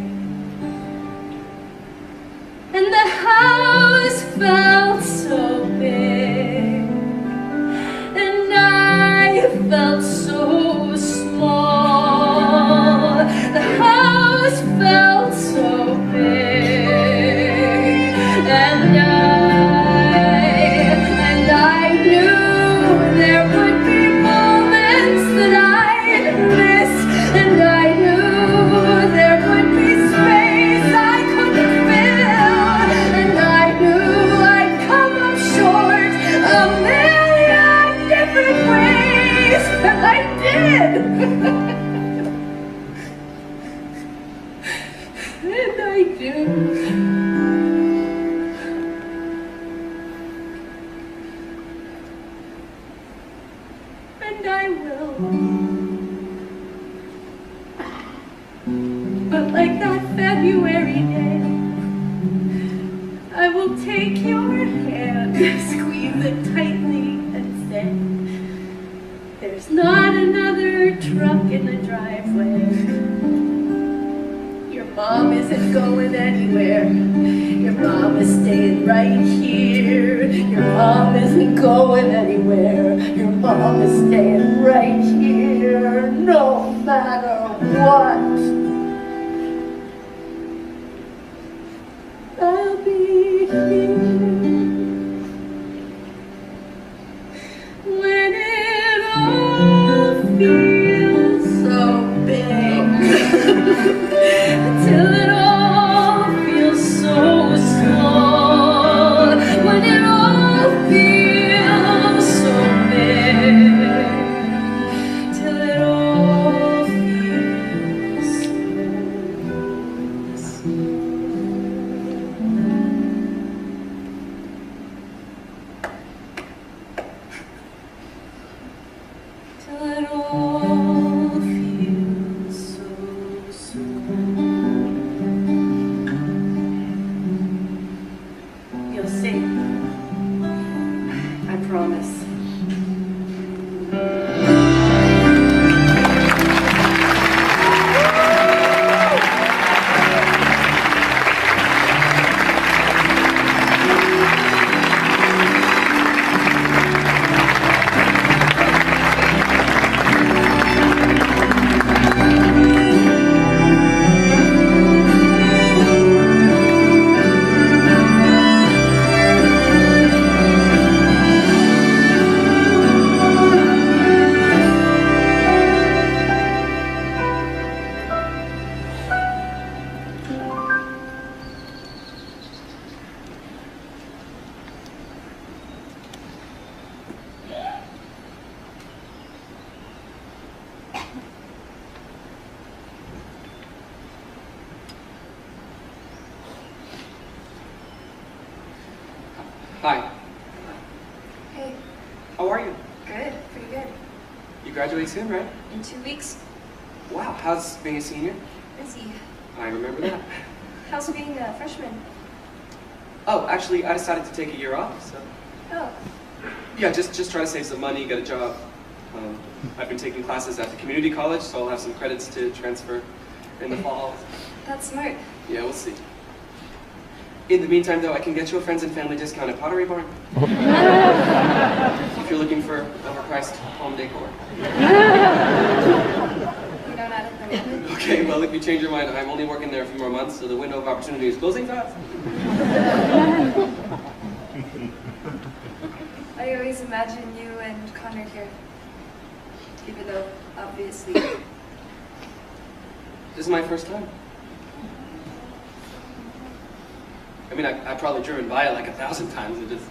And the house felt so big, and I felt so small. The house felt so big, and I knew there would be moments that I'd miss, and I knew there would be space I couldn't fill, and I knew I'd come up short a million different ways, and I did. And I do. And I will. But like that February day, I will take your hand, squeeze it tightly, and say, "There's not another truck in the driveway. Your mom isn't going anywhere. Your mom is staying right here. Your mom isn't going anywhere. Your mom is staying right here, no matter what. I'll be here when it all feels so big, till it all feels so small, when it all feels so big, till it all feels so small. Hi. Hey, How are you? good, pretty good. You graduate soon, right? In 2 weeks, Wow, how's being a senior? busy. I remember that. How's being a freshman? Oh, actually, I decided to take a year off, so... Oh, Yeah, just try to save some money, get a job. I've been taking classes at the community college, so I'll have some credits to transfer in the fall. that's smart. Yeah, we'll see. In the meantime, though, I can get you a friends and family discount at Pottery Barn. If you're looking for overpriced home decor. You don't add it then. Okay, well, if you change your mind, I'm only working there a few more months, so the window of opportunity is closing fast. I always imagine you and Connor here. Even though, obviously, This is my first time. I mean, I've probably driven by it like 1,000 times. It just...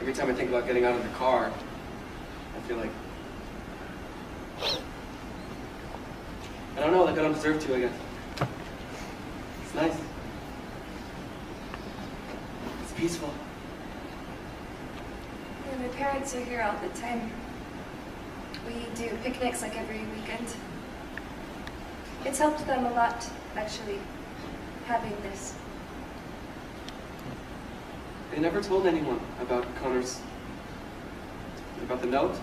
Every time I think about getting out of the car, I feel like... I don't know, like I don't deserve to, I guess. It's nice. It's peaceful. yeah, my parents are here all the time. We do picnics like every weekend. It's helped them a lot, actually, having this. They never told anyone about Connor's... about the note?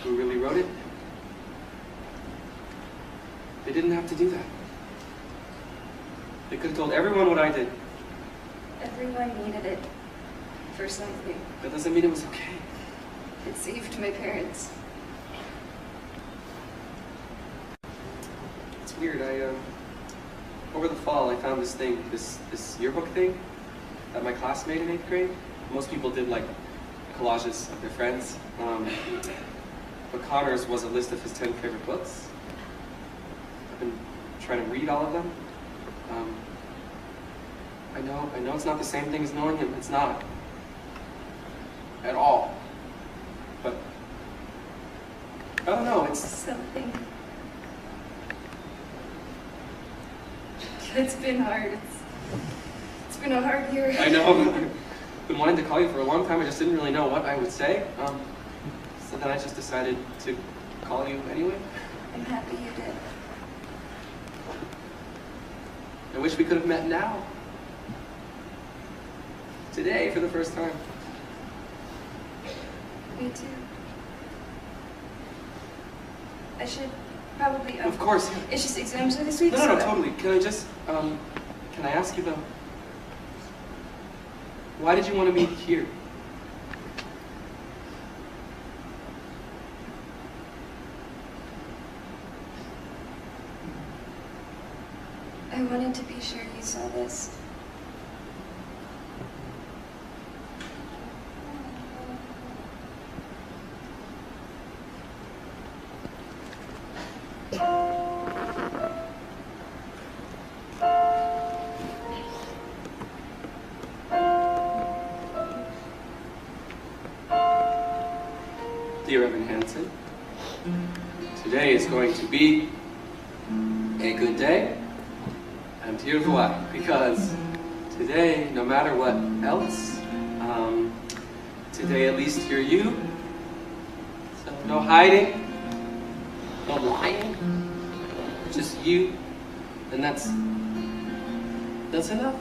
Who really wrote it? They didn't have to do that. They could have told everyone what I did. Everyone needed it for something. That doesn't mean it was okay. It saved my parents. It's weird, over the fall I found this thing, this yearbook thing that my class made in 8th grade. Most people did like collages of their friends. But Connor's was a list of his 10 favorite books. I've been trying to read all of them. I know it's not the same thing as knowing him. It's not. At all. But I don't know, it's... Something. It's been hard. It's been a hard year. I know. I've been wanting to call you for a long time. I just didn't really know what I would say. So then I just decided to call you anyway. I'm happy you did. I wish we could have met now. Today, for the first time. Me too. I should probably... Of course. It's just exams are this week, No, so... totally. Can I just, can I ask you though? Why did you want to meet here? I wanted to be sure you saw this. Dear Evan Hansen, today is going to be a good day, and here's why. Because today, no matter what else, today at least you're you. So no hiding, no lying, just you, and that's enough.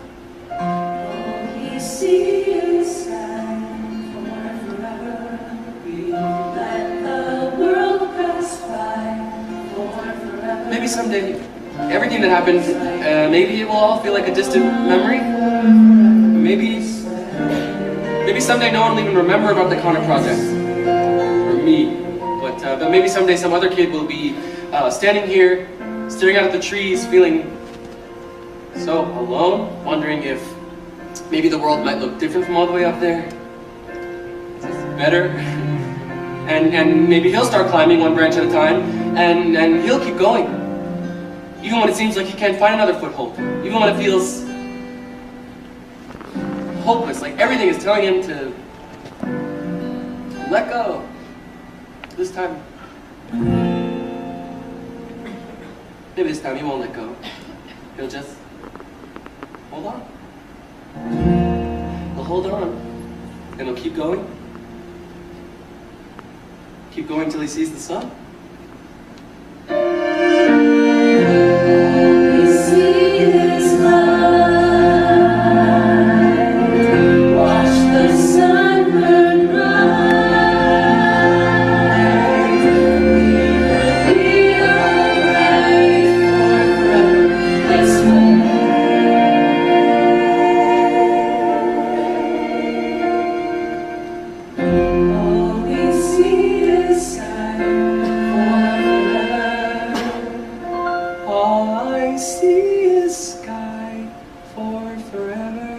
We see inside for forever. maybe someday, everything that happened, maybe it will all feel like a distant memory. Maybe someday no one will even remember about the Connor Project, or me. But maybe someday some other kid will be standing here, staring out at the trees, feeling so alone, wondering if maybe the world might look different from all the way up there. Better. And maybe he'll start climbing one branch at a time, and he'll keep going. Even when it seems like he can't find another foothold. Even when it feels hopeless, like everything is telling him to let go. This time, maybe this time he won't let go. He'll just hold on. He'll hold on, and he'll keep going. Keep going till he sees the sun. We see this light, watch the sun burn bright. We will be alright forever this way. All we see is All I see is sky for forever.